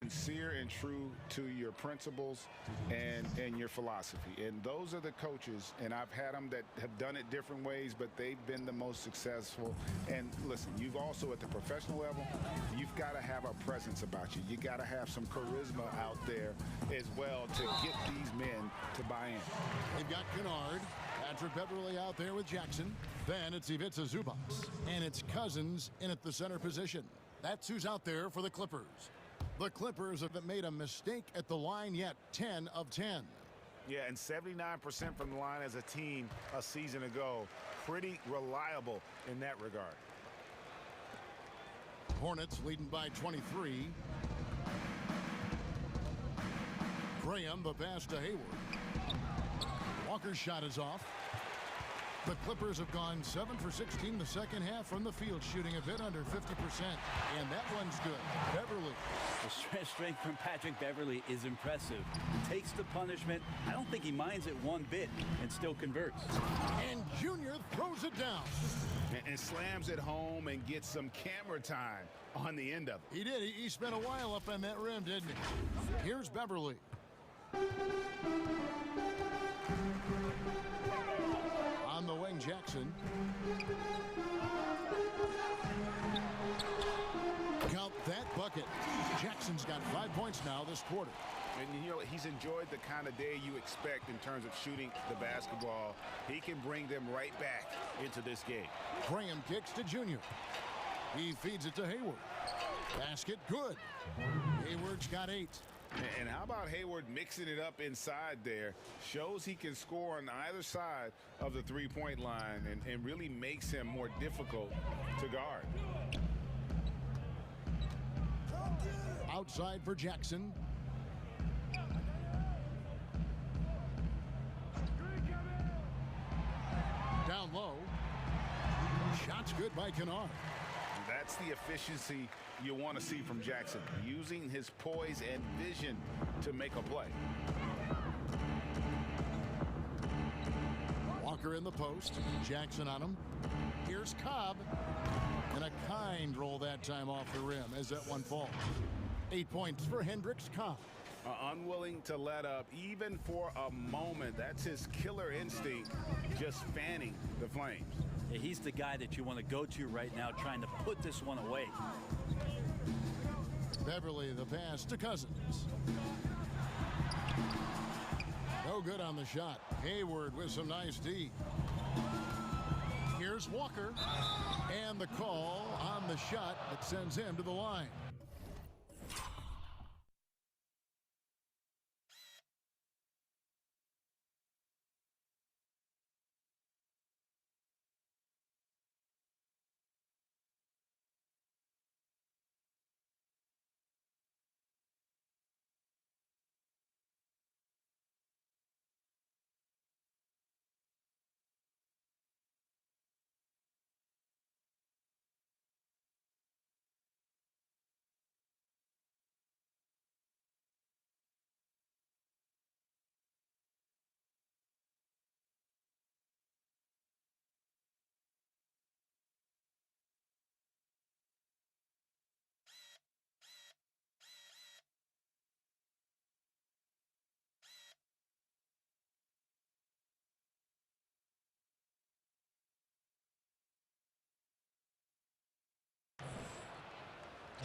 sincere and true to your principles and your philosophy. And those are the coaches, and I've had them that have done it different ways, but they've been the most successful. And listen, you've also, at the professional level, you've got to have a presence about you. You got to have some charisma out there as well to get these men to buy in. They've got Kennard, Patrick Beverly out there with Jackson. Then it's Ivica Zubac, and it's Cousins in at the center position. That's who's out there for the Clippers. The Clippers haven't made a mistake at the line yet, 10 of 10. Yeah, and 79% from the line as a team a season ago. Pretty reliable in that regard. Hornets leading by 23. Graham, the pass to Hayward. Walker's shot is off. The Clippers have gone 7 for 16 the second half from the field, shooting a bit under 50%. And that one's good. Beverly. The strength from Patrick Beverly is impressive. He takes the punishment. I don't think he minds it one bit and still converts. And Junior throws it down. And slams it home and gets some camera time on the end of it. He did. He spent a while up on that rim, didn't he? Here's Beverly. On the wing, Jackson. Count that bucket. Jackson's got 5 points now this quarter. And you know, he's enjoyed the kind of day you expect in terms of shooting the basketball. He can bring them right back into this game. Graham kicks to Junior. He feeds it to Hayward. Basket good. Hayward's got 8. And how about Hayward mixing it up inside there? Shows he can score on either side of the three-point line and really makes him more difficult to guard. Outside for Jackson. Down low. Shot's good by Kennard. That's the efficiency you want to see from Jackson, using his poise and vision to make a play. Walker in the post. Jackson on him. Here's Cobb. And a kind roll that time off the rim as that one falls. 8 points for Hendricks Cobb. Unwilling to let up even for a moment. That's his killer instinct, just fanning the flames. Yeah, he's the guy that you want to go to right now, trying to put this one away. Beverly, the pass to Cousins. No good on the shot. Hayward with some nice D. Here's Walker. And the call on the shot that sends him to the line.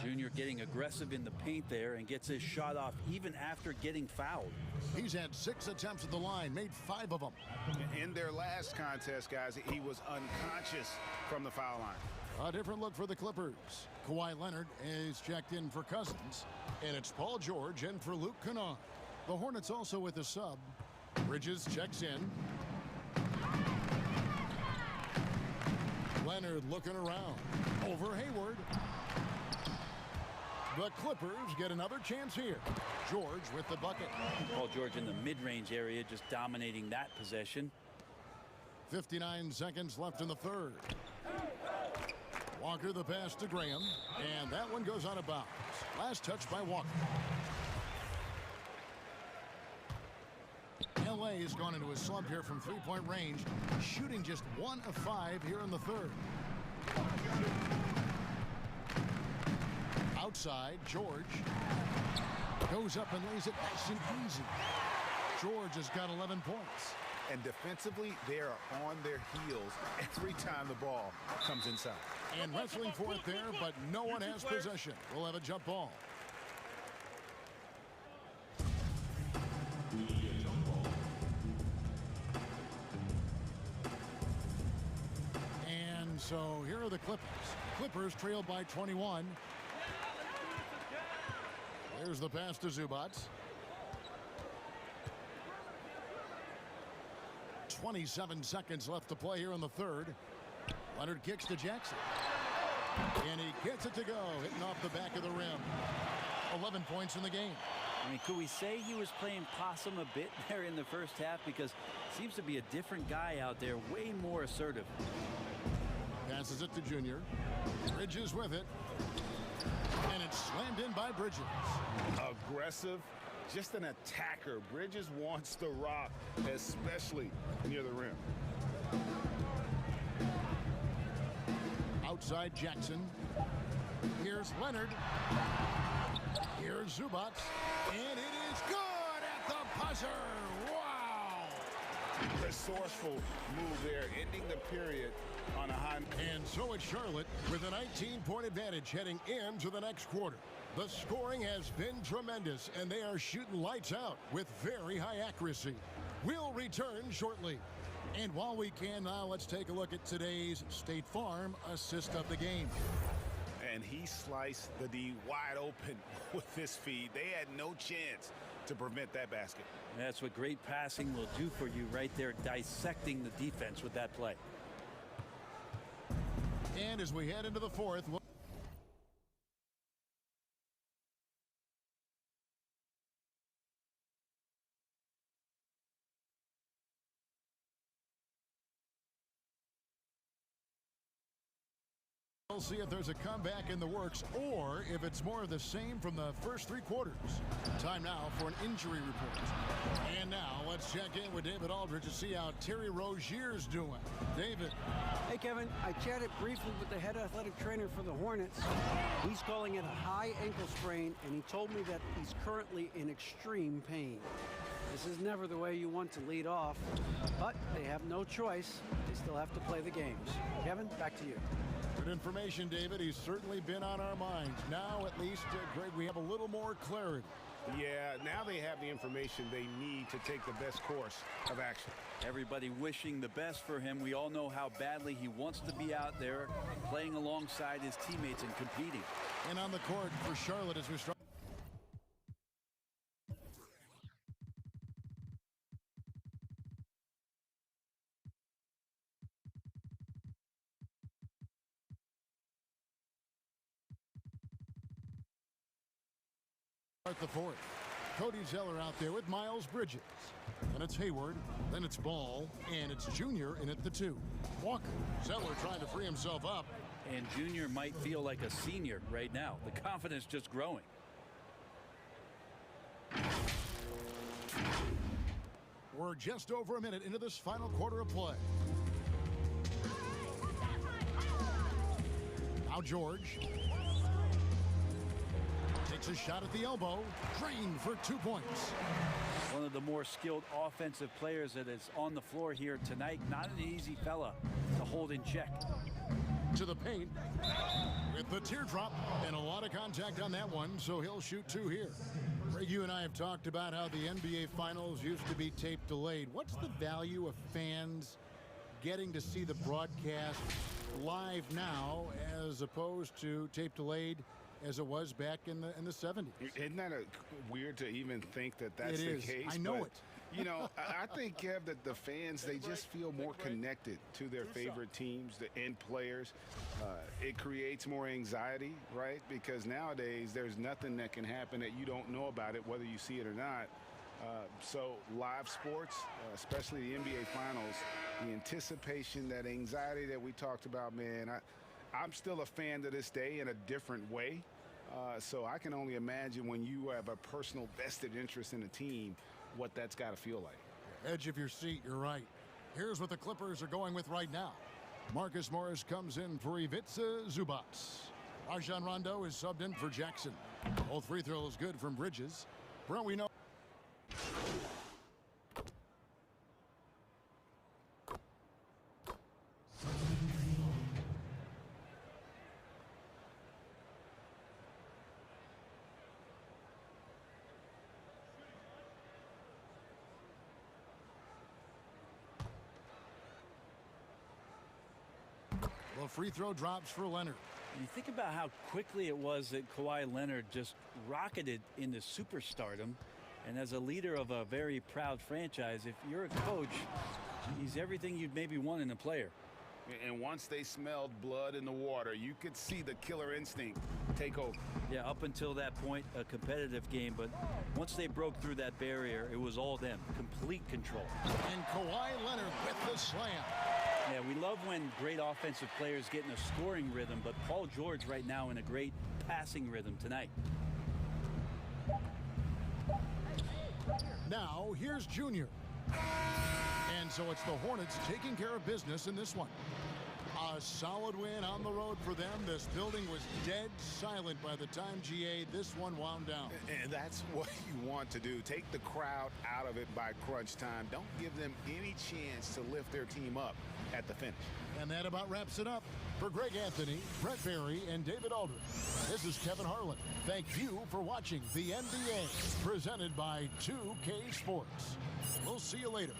Junior getting aggressive in the paint there and gets his shot off even after getting fouled. He's had 6 attempts at the line, made 5 of them. In their last contest, guys, he was unconscious from the foul line. A different look for the Clippers. Kawhi Leonard is checked in for Cousins, and it's Paul George in for Luke Kennard. The Hornets also with a sub. Bridges checks in. Leonard looking around. Over Hayward. The Clippers get another chance here. George with the bucket. Paul George in the mid-range area, just dominating that possession. 59 seconds left in the third. Walker the pass to Graham, and that one goes out of bounds. Last touch by Walker. LA has gone into a slump here from three-point range, shooting just 1 of 5 here in the third. Outside, George goes up and lays it nice and easy. George has got 11 points. And defensively, they are on their heels every time the ball comes inside. And wrestling for it there, but no one has possession. We'll have a jump ball. And so here are the Clippers. Clippers trail by 21. There's the pass to Zubac. 27 seconds left to play here in the third. Leonard kicks to Jackson. And he gets it to go, hitting off the back of the rim. 11 points in the game. I mean, could we say he was playing possum a bit there in the first half? Because seems to be a different guy out there, way more assertive. Passes it to Junior. Bridges with it. And it's slammed in by Bridges. Aggressive, just an attacker. Bridges wants the rock, especially near the rim. Outside Jackson. Here's Leonard. Here's Zubac. And it is good at the buzzer. Wow! Resourceful move there, ending the period on a high. And so it's Charlotte with a 19-point advantage heading into the next quarter. The scoring has been tremendous, and they are shooting lights out with very high accuracy. We'll return shortly. And while we can now, let's take a look at today's State Farm assist of the game. And he sliced the D wide open with his feed. They had no chance to prevent that basket. That's what great passing will do for you right there, dissecting the defense with that play. And as we head into the fourth, we'll see if there's a comeback in the works or if it's more of the same from the first 3 quarters. Time now for an injury report. And now let's check in with David Aldridge to see how Terry Rozier's doing. David. Hey, Kevin. I chatted briefly with the head athletic trainer for the Hornets. He's calling it a high ankle sprain, and he told me that he's currently in extreme pain. This is never the way you want to lead off, but they have no choice. They still have to play the games. Kevin, back to you. Good information, David. He's certainly been on our minds. Now, at least, Greg, we have a little more clarity. Yeah, now they have the information they need to take the best course of action. Everybody wishing the best for him. We all know how badly he wants to be out there playing alongside his teammates and competing. And on the court for Charlotte as we start. The fourth. Cody Zeller out there with Miles Bridges. Then it's Hayward, then it's Ball, and it's Junior in at the 2. Walker. Zeller trying to free himself up. And Junior might feel like a senior right now. The confidence just growing. We're just over a minute into this final quarter of play. Now George. Takes a shot at the elbow. Drained for 2 points. One of the more skilled offensive players that is on the floor here tonight. Not an easy fella to hold in check. to the paint with the teardrop, and a lot of contact on that one, so he'll shoot 2 here. Greg, you and I have talked about how the NBA Finals used to be tape delayed. What's the value of fans getting to see the broadcast live now as opposed to tape delayed as it was back in the 70s? Isn't that weird to even think that that's the case? I know it. You know, I think, Kev, that the fans, they just feel more connected to their favorite teams and players. It creates more anxiety, right? Because nowadays there's nothing that can happen that you don't know about it, whether you see it or not. So live sports, especially the NBA Finals, the anticipation, that anxiety that we talked about, man, I'm still a fan to this day in a different way. So I can only imagine when you have a personal vested interest in a team, what that's got to feel like. Edge of your seat, you're right. Here's what the Clippers are going with right now. Marcus Morris comes in for Ivica Zubac. Rajon Rondo is subbed in for Jackson. Both free throws good from Bridges. Brent, we know. Well, free throw drops for Leonard. You think about how quickly it was that Kawhi Leonard just rocketed into superstardom. And as a leader of a very proud franchise, if you're a coach, he's everything you'd maybe want in a player. And once they smelled blood in the water, you could see the killer instinct take over. Yeah, up until that point, a competitive game. But once they broke through that barrier, it was all them. Complete control. And Kawhi Leonard with the slam. Yeah, we love when great offensive players get in a scoring rhythm, but Paul George right now in a great passing rhythm tonight. Now, here's Junior. And so it's the Hornets taking care of business in this one. A solid win on the road for them. This building was dead silent by the time, GA, this one wound down. And that's what you want to do. Take the crowd out of it by crunch time. Don't give them any chance to lift their team up at the finish. And that about wraps it up. For Greg Anthony, Brett Barry, and David Aldridge, this is Kevin Harlan. Thank you for watching the NBA, presented by 2K Sports. We'll see you later.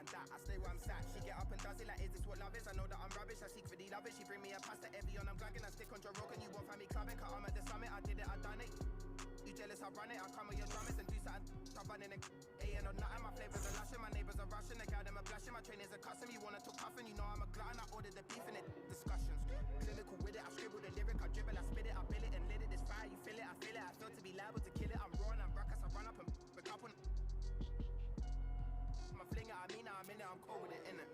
I stay where I'm sat. She get up and does it like, is this what love is? I know that I'm rubbish. I seek for the love it. She bring me a pasta Evian. I'm glagging. I stick on Joe Rogan. You won't find me clubbing. Cause I'm at the summit. I did it. I done it. You jealous? I run it. I come with your drummers and do something. I'm running a ain't or nothing. My flavors are lushing. My neighbors are rushing. The girl them are blushing. My trainers are cussing. You wanna talk cuffing? You know I'm a glutton. I ordered the beef in it. Discussions. Clinical with it. I scribble the lyric. I dribble. I spit it. I bill it and lit it. This fire. You feel it. I feel it. I feel to be liable to kill it. I'm raw and I'm ruckus. I run up and pick up on. Fling it, I mean it, I'm in it, I'm cold with it, innit?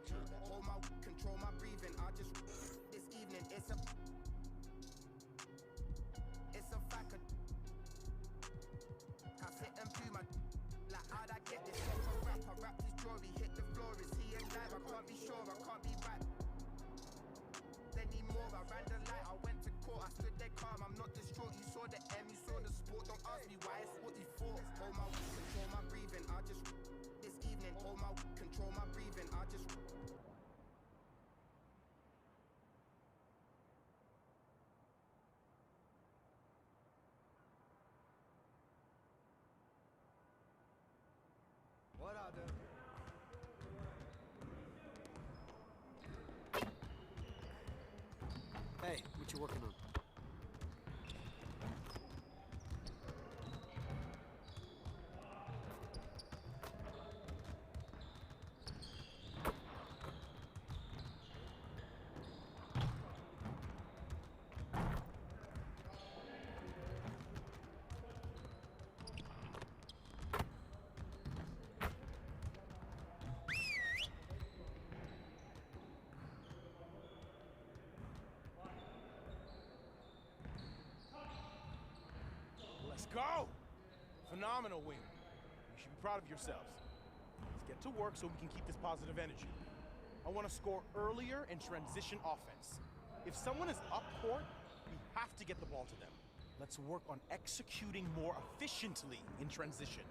Hold my, control my breathing, I just, this evening, it's a fact, I sit and view my, like how'd I get this, I rap his jewelry, hit the floor, is he alive, I can't be sure, I can't be right, anymore, I ran the light, I went to court, I stood there calm, I'm not distraught, you saw the M, you saw the sport, don't ask me why, it's what you thought, hold my, control my breathing, I just, hold my, control my breathing, I just go! Phenomenal win. You should be proud of yourselves. Let's get to work so we can keep this positive energy. I want to score earlier and transition offense. If someone is up court, we have to get the ball to them. Let's work on executing more efficiently in transition.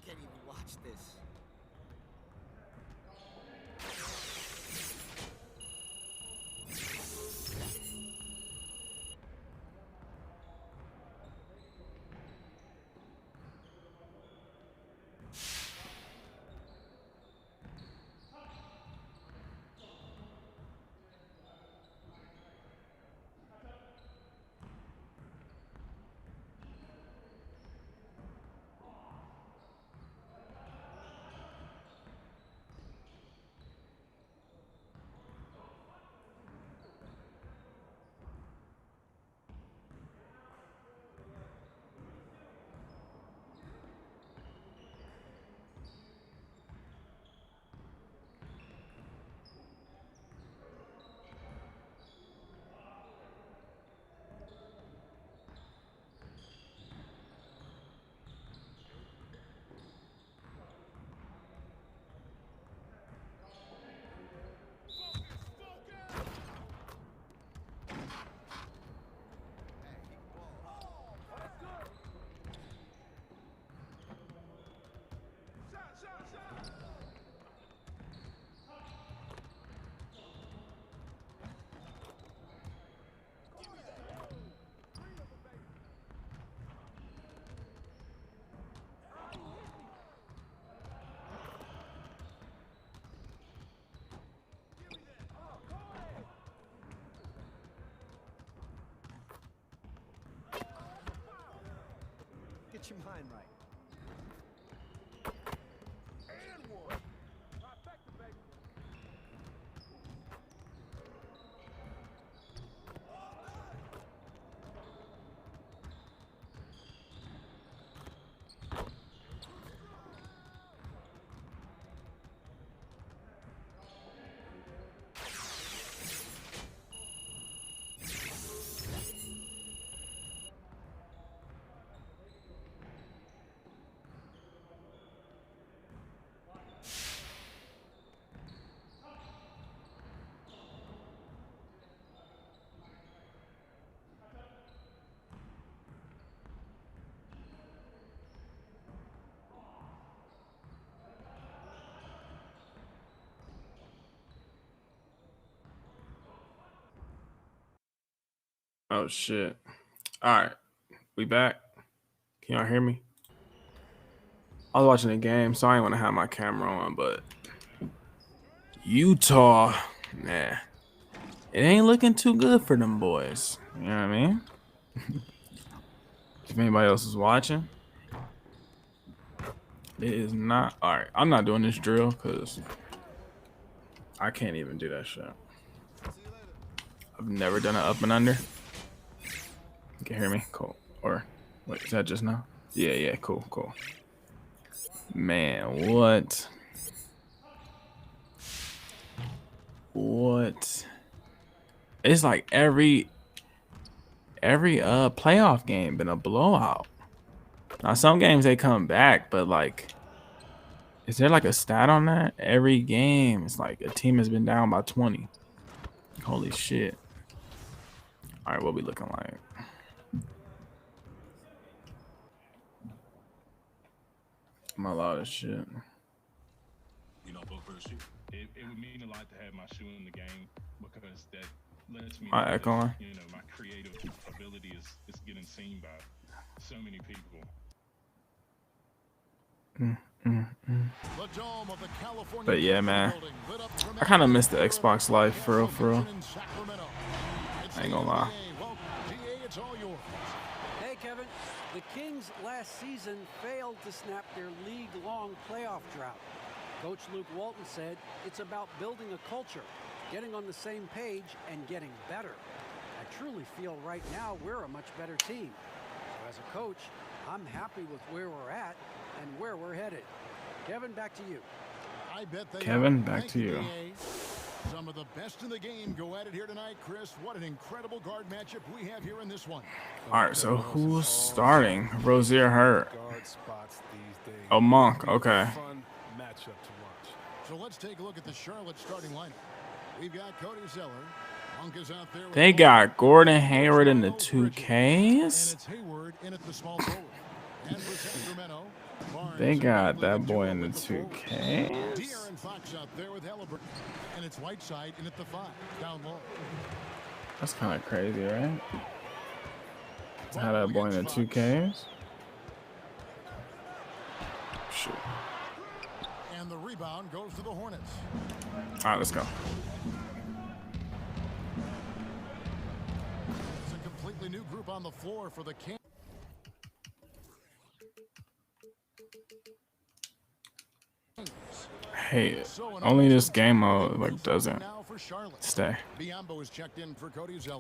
can't even watch this. Get your mind right. Oh shit. All right. We back. Can y'all hear me? I was watching the game, so I ain't want to have my camera on, but Utah, nah. It ain't looking too good for them boys. You know what I mean? If anybody else is watching, it is not. All right, I'm not doing this drill because I can't even do that shit. I've never done an up and under. You can hear me? Cool. Or, wait, is that just now? Yeah, cool. Man, what? It's like every playoff game been a blowout. Now some games they come back, but like, is there like a stat on that? Every game it's like a team has been down by 20. Holy shit. All right, what we looking like? My loudest shit. You know, but for a shoe, it would mean a lot to have my shoe in the game because that lets me My know echoing. that, you know, my creative ability is getting seen by so many people. But yeah, man, I kind of missed the Xbox Live for real. I ain't gonna lie. Hey, Kevin. The Kings last season failed to snap their league-long playoff drought. Coach Luke Walton said it's about building a culture, getting on the same page, and getting better. I truly feel right now we're a much better team. So as a coach, I'm happy with where we're at and where we're headed. Kevin, back to you. I bet they Kevin, back to you. Some of the best in the game go at it here tonight, Chris. What an incredible guard matchup we have here in this one. All right, so who's starting? Rozier hurt. Oh, Monk. Okay. So let's take a look at the Charlotte starting lineup. We've got Cody Zeller. Monk is out there. They got Gordon Hayward in the 2Ks. And it's Hayward in at the small forward. And for Sacramento, They got that boy in the 2Ks. De'Aaron Fox out there with Halliburton. And it's Whiteside in at the 5, down low. That's kind of crazy, right? To have that boy in the 2Ks. Shoot. And the rebound goes to the Hornets. All right, let's go. It's a completely new group on the floor for the Kings. Hey, only this game mode like doesn't stay.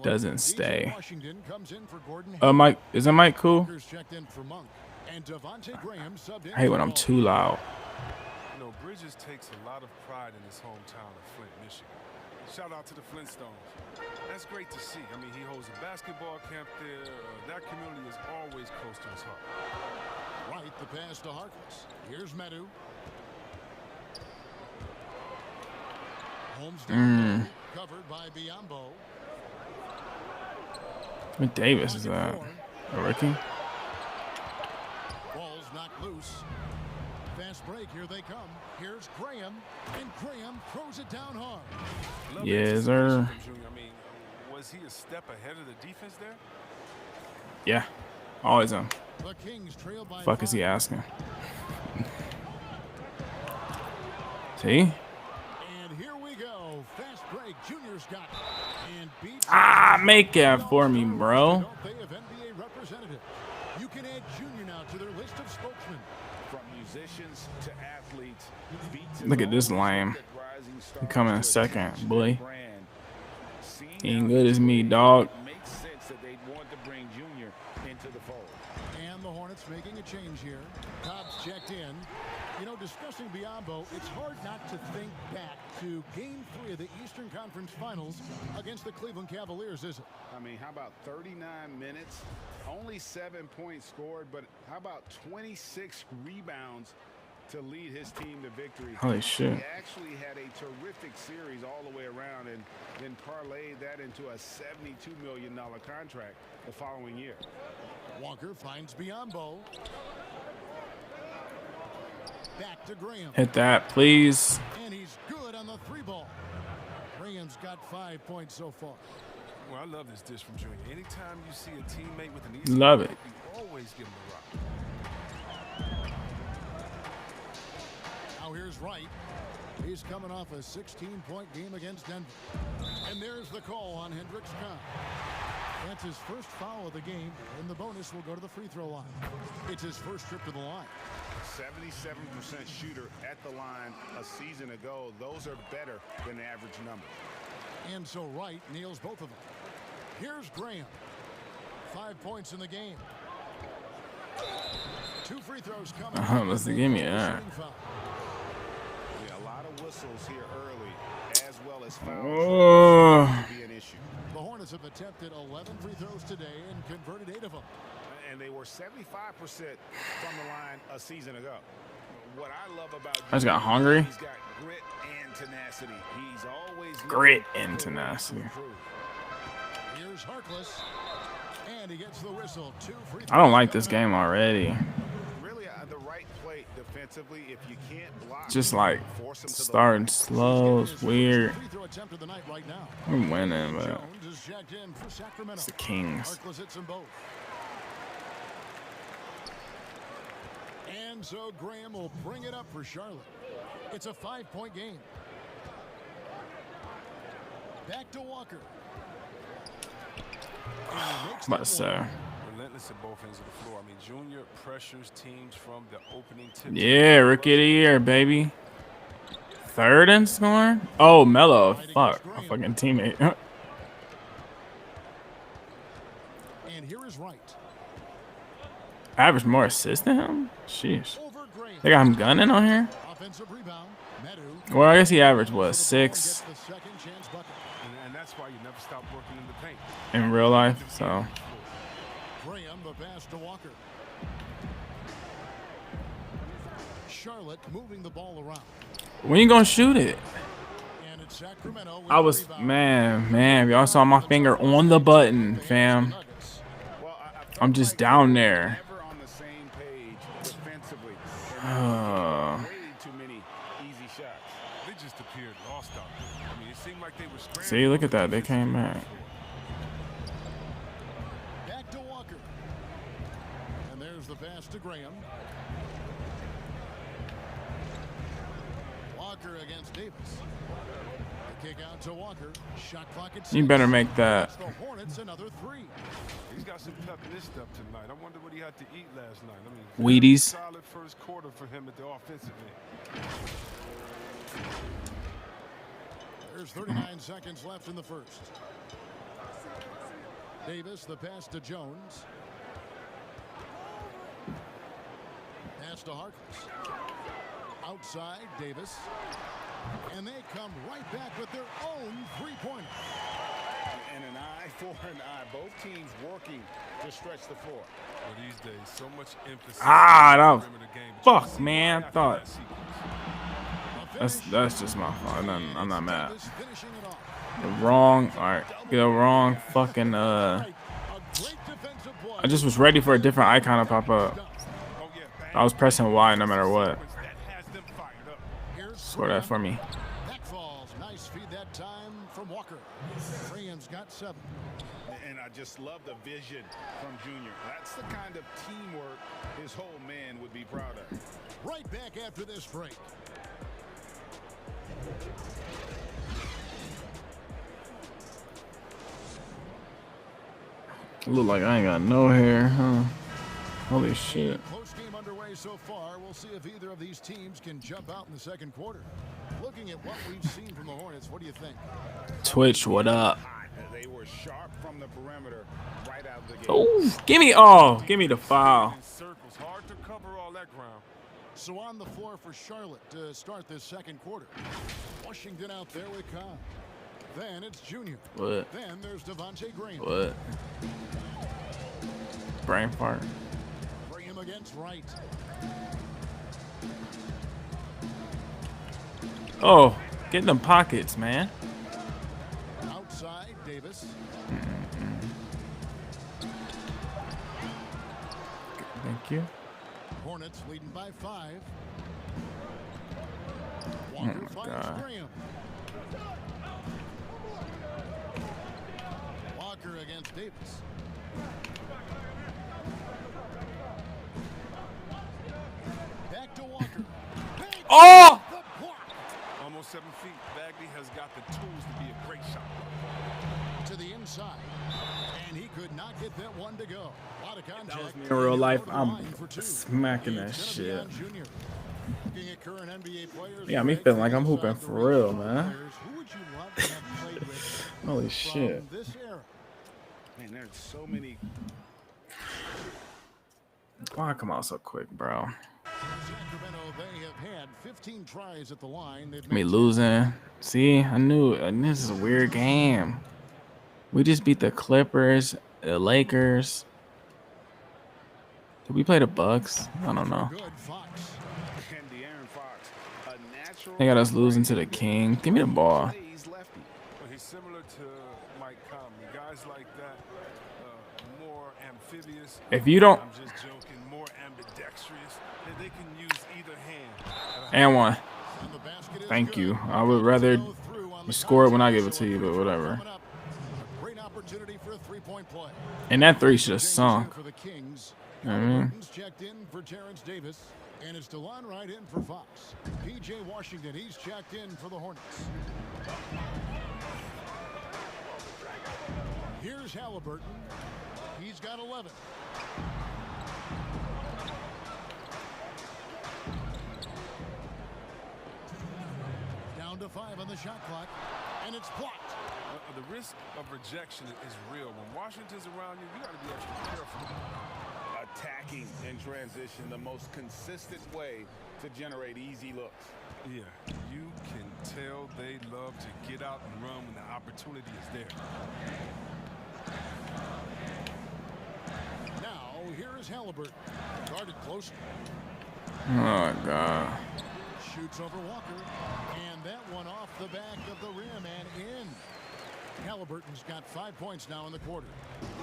Doesn't stay. Mike, isn't Mike cool? I hate when I'm too loud. You know, Bridges takes a lot of pride in his hometown of Flint, Michigan. Shout out to the Flintstones. That's great to see. I mean, he holds a basketball camp there. That community is always close to his heart. Right, the pass to Harkless. Here's Medu. Holmes down covered by Biyombo. What Davis is that? A rookie? Ball's knocked loose. Fast break, here they come. Here's Graham, and Graham throws it down hard. Yes, sir. I mean, was he a step ahead of the defense there? Yeah, always him. The Kings trail by Fuck is he asking? See? And here we go. Fast break. Junior's got it. And beats make that for me, bro. They have NBA representative. You can add Junior now to their list of spokesmen. From musicians to athletes, Look at this lame. He coming in second, boy. He ain't good as me, dog. It makes sense that they'd want to bring Junior into the fold. And the Hornets making a change here. Cobb's checked in. You know, discussing Biyombo, it's hard not to think back to Game 3 of the Eastern Conference Finals against the Cleveland Cavaliers, isn't it? I mean, how about 39 minutes? Only 7 points scored, but how about 26 rebounds to lead his team to victory? Holy shit. He actually had a terrific series all the way around and then parlayed that into a $72 million contract the following year. Walker finds Biyombo. Back to Graham. Hit that, please. And he's good on the 3-ball. Graham's got 5 points so far. Well, I love this dish from Junior. Anytime you see a teammate with an easy love it. You always give him the rock. Now here's Wright. He's coming off a 16-point game against Denver. And there's the call on Hendricks Cobb. That's his first foul of the game, and the bonus will go to the free throw line. It's his first trip to the line. 77% shooter at the line a season ago. Those are better than the average number. And so Wright nails both of them. Here's Graham. 5 points in the game. 2 free throws coming. Let's give me that. Yeah, a lot of whistles here early, as well as fouls. Oh. Be an issue. The Hornets have attempted 11 free throws today and converted 8 of them. And they were 75% from the line a season ago. What I love about I just got hungry. He's got grit and tenacity. He's always Grit and tenacity. Here's Harkless, and he gets the whistle. 2 free throws. I don't like this game already. Really, the right play defensively. If you can't block, Just like starting slow. It's weird. We're winning, but it's the Kings. Harkless hits them both. And so Graham will bring it up for Charlotte. It's a 5-point game. Back to Walker. About to say. Relentless at both ends of the floor. I mean, Junior pressures teams from the opening tip. Yeah, rookie of the year, baby. 3rd in scoring? Oh, Melo. Fuck. My fucking teammate. And here is Wright. Average more assists than him? Sheesh. They got him gunning on here? Well, I guess he averaged, what, 6? And that's why you never stop working in the paint. In real life, so. Graham, the pass to Walker. Charlotte moving the ball around. When you gonna shoot it? And it's Sacramento. I was, man, y'all saw my finger on the button, fam. I'm just down there. They just appeared lost out there. I mean, it seemed like they were scrambling. See, look at that. They came back. Back to Walker. And there's the pass to Graham. Walker against Davis. The kick out to Walker. Shot clock at 6. You better make that. The Hornets another 3. He's got some pep in his step tonight. I wonder what he had to eat last night. I mean, Wheaties. Solid first quarter for him at the offensive end. There's 39 seconds left in the first. Davis, the pass to Jones. Pass to Harkless. Outside, Davis. And they come right back with their own 3-pointer. And an eye for an eye. Both teams working to stretch the floor. Well, these days, so much emphasis. That was, fuck, man. I thought. That's just my fault. I'm not mad. The wrong, all right. The wrong fucking. I just was ready for a different icon to pop up. I was pressing Y no matter what. Score that for me. Back falls. Nice feed that time from Walker. Graham's got 7. And I just love the vision from Junior. That's the kind of teamwork his whole man would be proud of. Right back after this break. Look like I ain't got no hair, huh? Holy shit. Close game underway so far. We'll see if either of these teams can jump out in the second quarter. Looking at what we've seen from the Hornets, what do you think? Twitch, what up? They were sharp from the perimeter right out the gate. Oh, give me the foul. Circles, hard to cover all that ground. So on the floor for Charlotte to start this second quarter. Washington out there with Khan. Then it's Junior. What? Then there's Devontae Graham. What? Brain fart. Graham against Wright. Oh, get in them pockets, man. Outside, Davis. Thank you. Hornets leading by 5. Oh Walker my finds God. Graham. Walker against Davis. Back to Walker. Oh! Almost 7 feet. Bagley has got the tools to be a great shot. To the inside. And he could not get that one to go. A lot of contact. In real life, I'm smacking that shit. Looking at current NBA players, Yeah, me feeling like I'm hooping for real, man. Holy shit. Man, there's so many. Why come out so quick, bro? Sacramento, they have had 15 tries at the line. They've Me made losing. See, I knew this is a weird game. We just beat the Clippers, the Lakers. Did we play the Bucks? I don't know. They got us losing to the King. Give me the ball. Well, he's similar to Mike Conley. Guys like that, more amphibious. If you don't. I'm just joking. More ambidextrous. They can use either hand. And one. Thank you. I would rather you score it when I give it to you, but whatever. And that 3 should have sunk. for the Kings. You know what I mean? Checked in for Terrence Davis. And it's DeLon Wright in for Fox. P.J. Washington, he's checked in for the Hornets. Here's Halliburton. He's got 11. Down to 5 on the shot clock. And it's blocked. The risk of rejection is real. When Washington's around you, you got to be extra careful. Attacking in transition, the most consistent way to generate easy looks. Yeah, you can tell they love to get out and run when the opportunity is there. Now, here is Halliburton. Guarded close. Oh, my God. Shoots over Walker. And that one off the back of the rim and in. Halliburton's got 5 points now in the quarter.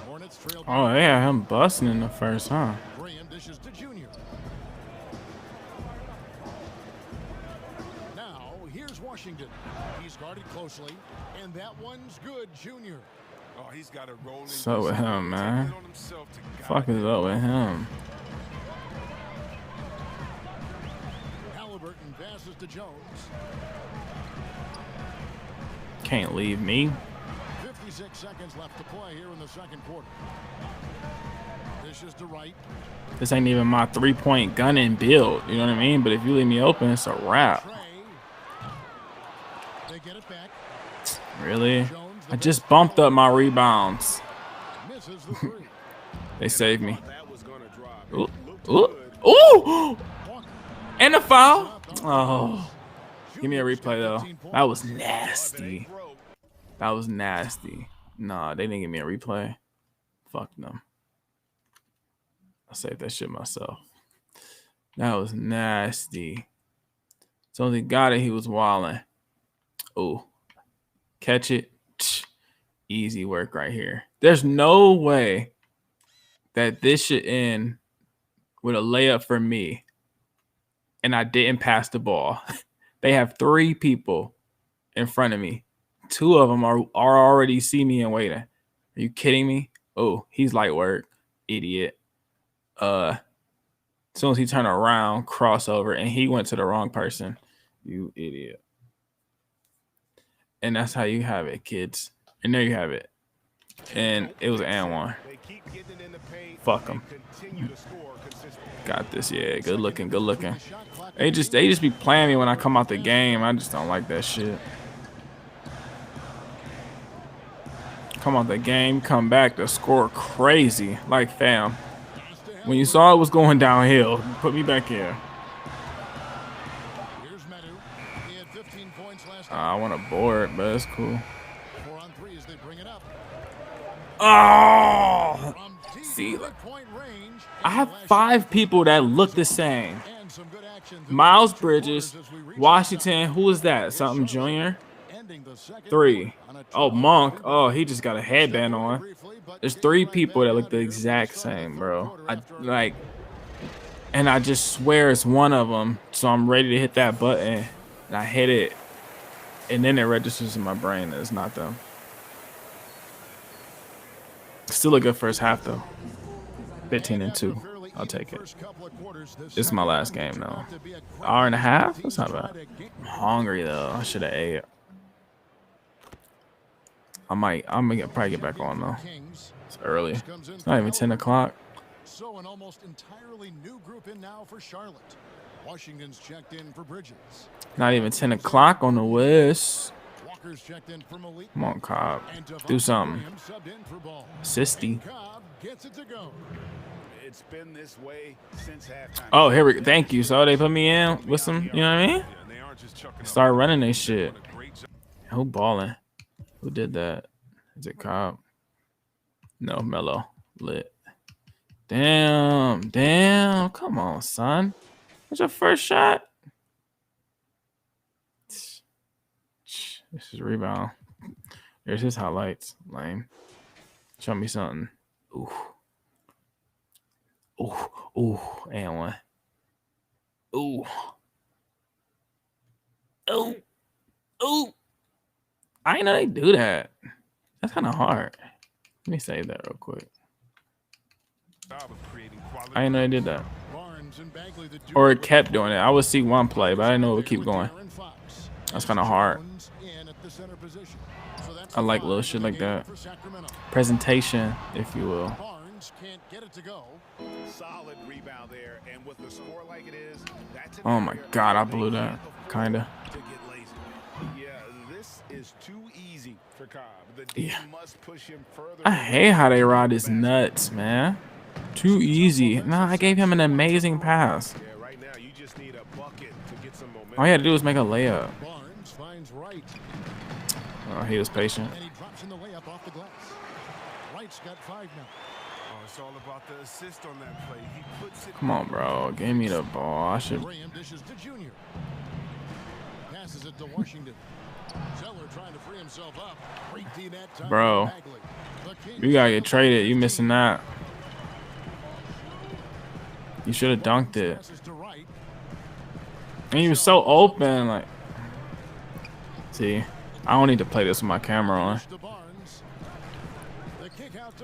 Hornets trail. Oh, yeah, him busting in the first, huh? Graham dishes to Junior. Now, here's Washington. He's guarded closely, and that one's good, Junior. Oh, he's got a roll. What's up with him, man? Fuck is up with him? Halliburton passes to Jones. Can't leave me. 56 seconds left to play here in the second quarter. Dishes to Wright. This ain't even my 3-point gunning build. You know what I mean? But if you leave me open, it's a wrap. They get it back. Really? I just bumped up my rebounds. Misses the 3. They saved me. Ooh. Ooh. Ooh. And a foul. Oh. Give me a replay, though. That was nasty. That was nasty. Nah, they didn't give me a replay. Fuck them. I'll save that shit myself. That was nasty. As soon as he got it, he was wilding. Oh. Catch it. Easy work right here. There's no way that this should end with a layup for me. And I didn't pass the ball. They have 3 people in front of me. 2 of them are already see me and waiting. Are you kidding me? Oh, he's light work. Idiot. As soon as he turned around, crossover, and he went to the wrong person. You idiot. And that's how you have it, kids. And there you have it. and it was and one. Fuck them. Got this, yeah. Good looking, good looking. They just be playing me when I come out the game. I just don't like that shit. Come out the game, come back to score crazy. Like, fam, when you saw it was going downhill, put me back in. I want a board, but it's cool. Oh, see, I have 5 people that look the same. Miles Bridges, Washington. Who is that? Something Junior. 3. Oh, Monk. Oh, he just got a headband on. There's 3 people that look the exact same, bro. And I just swear it's one of them. So I'm ready to hit that button, and I hit it, and then it registers in my brain that it's not them. Still a good first half though. 15-2. I'll take it. This is my last game though. Hour and a half? That's not bad. I'm hungry though. I should have ate. I'm gonna probably get back on though. It's early. It's not even 10 o'clock. So an almost entirely new group in now for Charlotte. Washington's checked in for Bridges. Not even 10 o'clock on the West. Walker's checked in for Malik. Come on, Cobb. Do something. Assisty. It's been this way since halftime. Oh, here we go. Thank you. So they put me in with some, you know what I mean? Start running they shit. Who balling? Who did that? Is it Cobb? No, Melo. Lit. Damn. Damn. Come on, son. What's your first shot? This is rebound. There's his highlights. Lame. Show me something. Ooh. Ooh. Ooh. And one. Ooh. Ooh. Ooh. I didn't know they do that. That's kind of hard. Let me save that real quick. I didn't know they did that. Or it kept doing it. I would see one play, but I didn't know it would keep going. That's kind of hard. I like little shit like that. Presentation, if you will. Solid rebound there, and with the score like it is, that's Oh my God, I blew that. Kinda. Yeah, this is too easy for Cobb. The D must push him further. I hate how they ride his nuts, man. Too easy. Nah, I gave him an amazing pass. Yeah, right now you just need a bucket to get some momentum. All he had to do was make a layup. Barnes finds Wright. Oh, he was patient. And he drops in the layup off the glass. Wright's got 5 now. Oh, it's all about the assist on that play. He puts it. Come on, bro. Give me the ball. I should. Graham dishes to Junior. Passes it to Washington. Zeller trying to free himself up. Great D that time. Bro, you gotta get traded. You missing that. You should have dunked it. And he was so open. Like, see, I don't need to play this with my camera on.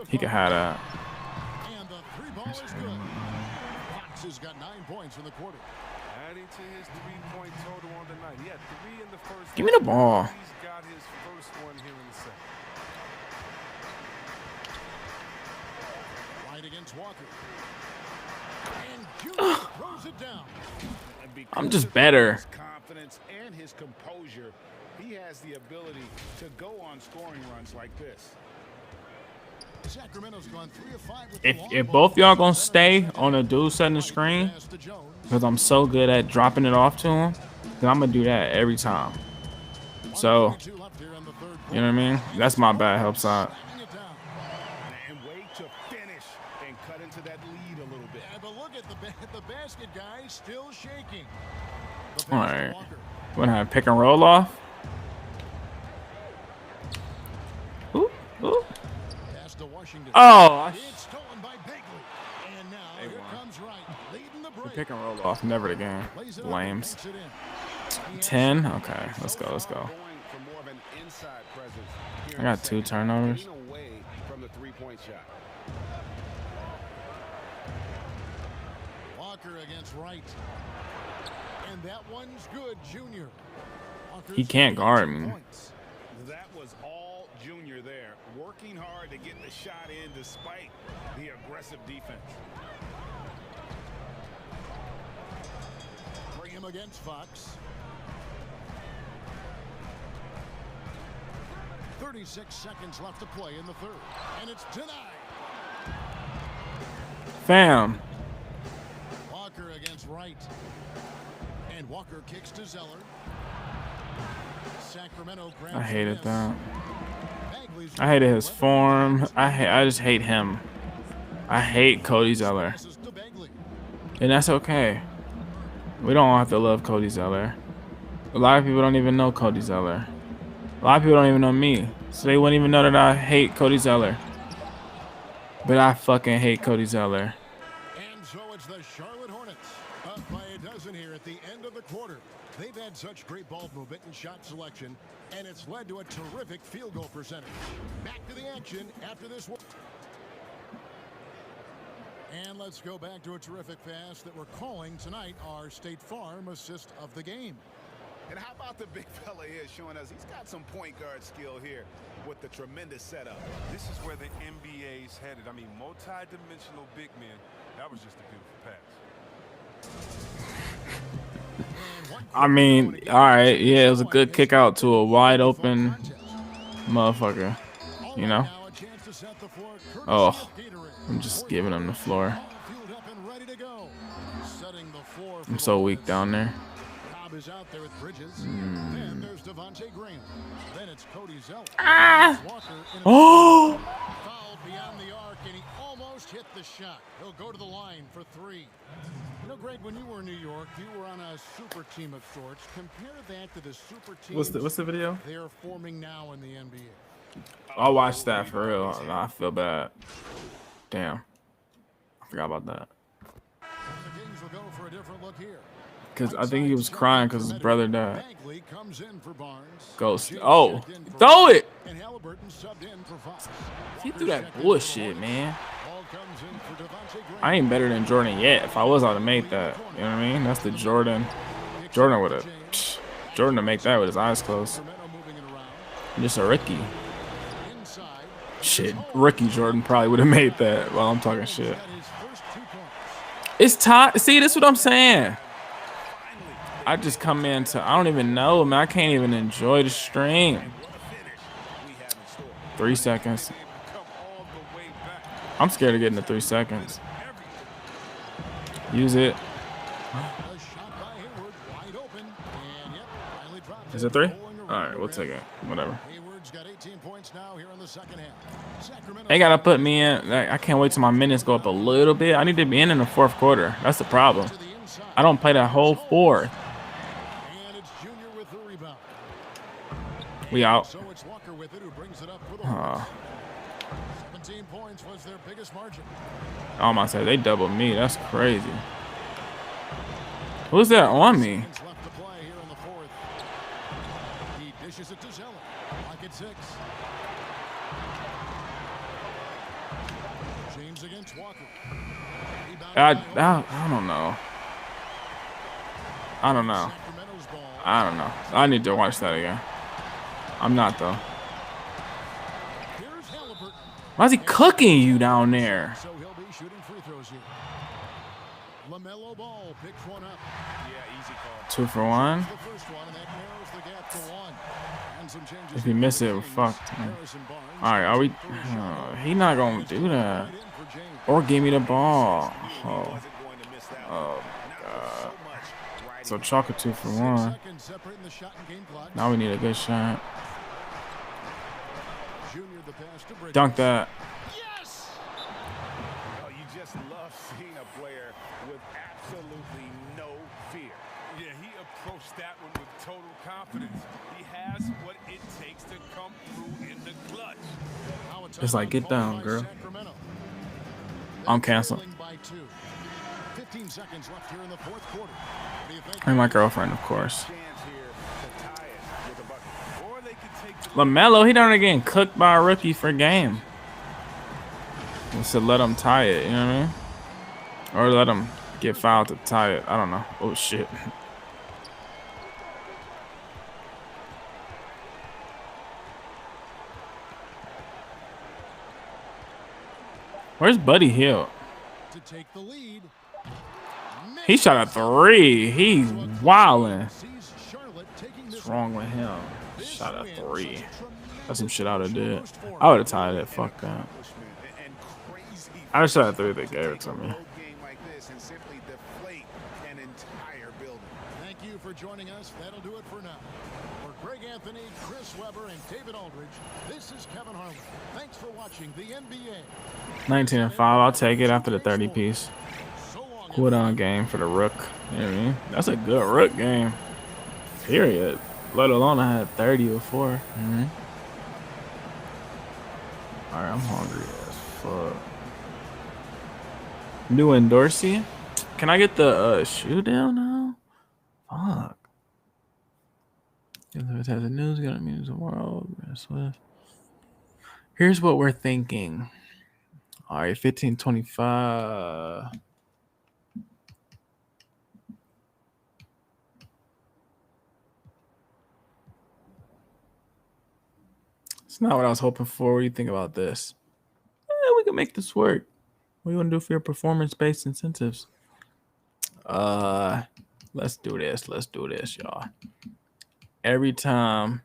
He could have that. And the 3-ball is good. Fox has got 9 points in the quarter. Adding to his 3-point total on the night. He had 3 in the first. Give me the ball. He's got his first one here in the second. Right against Walker. And Junior throws it down. I'm just better. Confidence and his composure, he has the ability to go on scoring runs like this. Sacramento's gone 3 of 5 with If both y'all gonna stay on a dude setting the screen, because I'm so good at dropping it off to him, then I'm gonna do that every time. So, you know what I mean? That's my bad help side. And wait to finish and cut into that lead a little bit. But look at the basket guy still shaking. All right. What have pick and roll off? Ooh, ooh. Oh, it's stolen by Bagley. And now here comes Wright, leading the break. pick and roll off. Never the game. Lames. 10. Okay, let's go. Let's go. I got 2 turnovers. Walker against Wright. And that one's good, Junior. He can't guard me. That was all Junior there, working hard to get the shot in despite the aggressive defense. Bring him against Fox. 36 seconds left to play in the third, and it's denied. Fam. Walker against Wright, and Walker kicks to Zeller. Sacramento grabs. I hated that. I hated his form. I just hate him. I hate Cody Zeller, and that's okay. We don't have to love Cody Zeller. A lot of people don't even know Cody Zeller. A lot of people don't even know me, so they wouldn't even know that I hate Cody Zeller. But I fucking hate Cody Zeller. And so it's the Charlotte Hornets up by a dozen here at the end of the quarter. They've had such great ball movement and shot selection, and it's led to a terrific field goal percentage. Back to the action after this one. And let's go back to a terrific pass that we're calling tonight our State Farm assist of the game. And how about the big fella here showing us he's got some point guard skill here with the tremendous setup. This is where the NBA's headed. I mean, multi-dimensional big men. That was just a beautiful pass. I mean, all right, yeah, it was a good kick out to a wide open motherfucker, you know? Oh, I'm just giving him the floor. I'm so weak down there. Is out there with Bridges. Then there's Devontae Graham. Then it's Cody Zeller. Oh! Fouled beyond the arc, and he almost hit the shot. He'll go to the line for three. You know, Greg, when you were in New York, you were on a super team of sorts. Compare that to the super team. What's the video? They're forming now in the NBA. I'll watch that for real. I feel bad. Damn. I forgot about that. The Kings will go for a different look here. Because I think he was crying because his brother died. Ghost. Oh, throw it. He threw that bullshit, man. I ain't better than Jordan yet. If I was, I would have made that. You know what I mean? That's the Jordan. Jordan would have. Jordan to make that with his eyes closed. I'm just a rookie. Shit, rookie Jordan probably would have made that while I'm talking shit. It's time. See, this is what I'm saying. I just come in to, I don't even know, man. I can't even enjoy the stream. 3 seconds. I'm scared of getting to 3 seconds. Use it. Is it 3? All right, we'll take it. Whatever. They gotta put me in. I can't wait till my minutes go up a little bit. I need to be in the fourth quarter. That's the problem. I don't play that whole fourth. We out. 17 points was their biggest margin. I almost said they doubled me. That's crazy. Who's that on me? He dishes it to Zeller. Lock at 6. James against Walker. I don't know. I don't know. I need to watch that again. I'm not though. Why is he cooking you down there? So he'll be shooting free throws here. LaMelo Ball picks one up. Yeah, easy call. 2 for 1. The first one, and that narrows the gap to 1. And some changes. If he miss it, we're fucked. All right, are we? He not gonna do that. Or give me the ball. Oh God. So chalk a 2 for 1. Now we need a good shot. Dunk that. Yes! Oh, you just love seeing a player with absolutely no fear. Yeah, he approached that one with total confidence. He has what it takes to come through in the clutch. It's like, get down, girl. I'm canceling. 15 seconds left here in the fourth quarter. And my girlfriend, of course. LaMelo, he done getting cooked by a rookie for a game. Just to let him tie it, you know what I mean? Or let him get fouled to tie it. I don't know. Oh, shit. Where's Buddy Hield? To take the lead. He shot a 3. He's wildin'. What's wrong with him? Shot a 3. That's some shit I would have did. I would have tied it. Fuck that. I just shot a 3. They gave it to me. Thank you for joining us. That'll do it for now. For Greg Anthony, Chris Webber, and David Aldridge, this is Kevin Harlan. Thanks for watching the NBA. 19-5. I'll take it after the 30 piece. Cool down game for the Rook. You know what I mean? That's a good Rook game. Period. Let alone I had 30 before. Alright, I'm hungry as fuck. New and Dorsey. Can I get the shoe down now? Fuck. If it has the news, got to mean tomorrow. Here's what we're thinking. All right, 15-25. It's not what I was hoping for. What do you think about this? We can make this work. What do you want to do for your performance-based incentives? Let's do this. Let's do this, y'all. Every time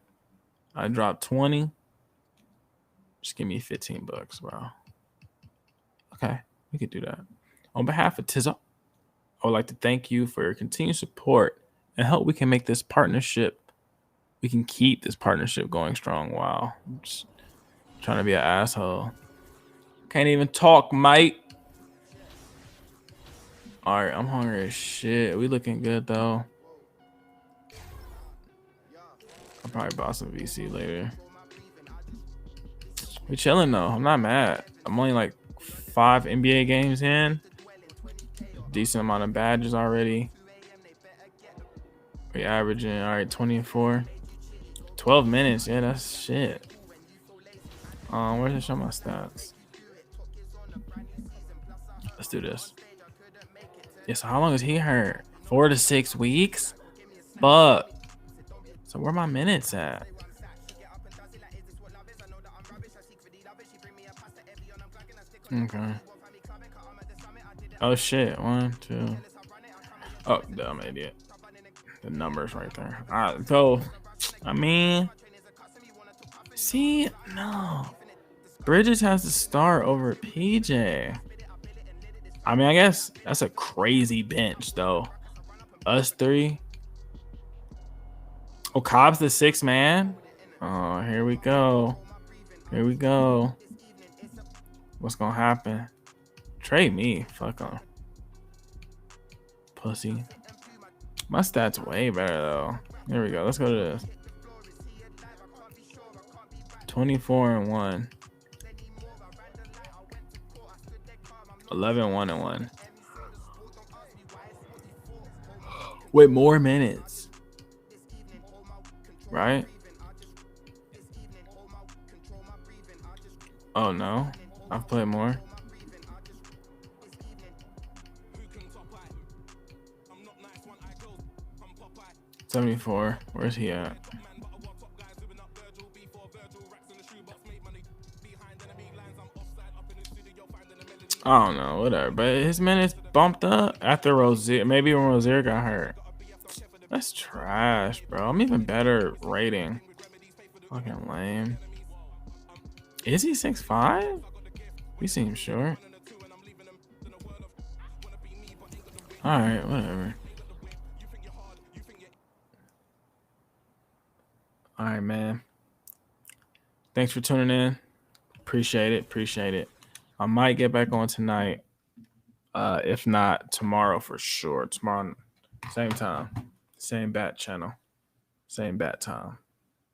I drop 20, just give me 15 bucks, bro. Okay, we could do that. On behalf of Tizzo, I would like to thank you for your continued support and help we can make this partnership. We can keep this partnership going strong. Wow. I'm just trying to be an asshole. Can't even talk, mate. All right, I'm hungry as shit. We looking good, though. I'll probably buy some VC later. We chilling, though. I'm not mad. I'm only like 5 NBA games in. Decent amount of badges already. We averaging, all right, 24. 12 minutes. Yeah, that's shit. Where's it show my stats? Let's do this. Yeah, so how long is he hurt? 4 to 6 weeks? Fuck. So where my minutes at? Okay. Oh shit. 1, 2. Oh, dumb idiot. The numbers right there. Alright, so I mean, see, no. Bridges has to start over PJ. I mean, I guess that's a crazy bench, though. Us 3. Oh, Cobb's the 6th man. Oh, here we go. Here we go. What's gonna happen? Trade me. Fuck on. Pussy. My stats way better, though. Here we go. Let's go to this. 24-1. 11-1-1. With more minutes. Right? Oh no. I've played more. $74. Where's he at? I don't know, whatever. But his minutes bumped up after Rozier. Maybe when Rozier got hurt. That's trash, bro. I'm even better rating. Fucking lame. Is he 6'5"? He seems short. Alright, whatever. Alright, man. Thanks for tuning in. Appreciate it. Appreciate it. I might get back on tonight. If not, tomorrow for sure. Tomorrow, same time. Same bat channel. Same bat time.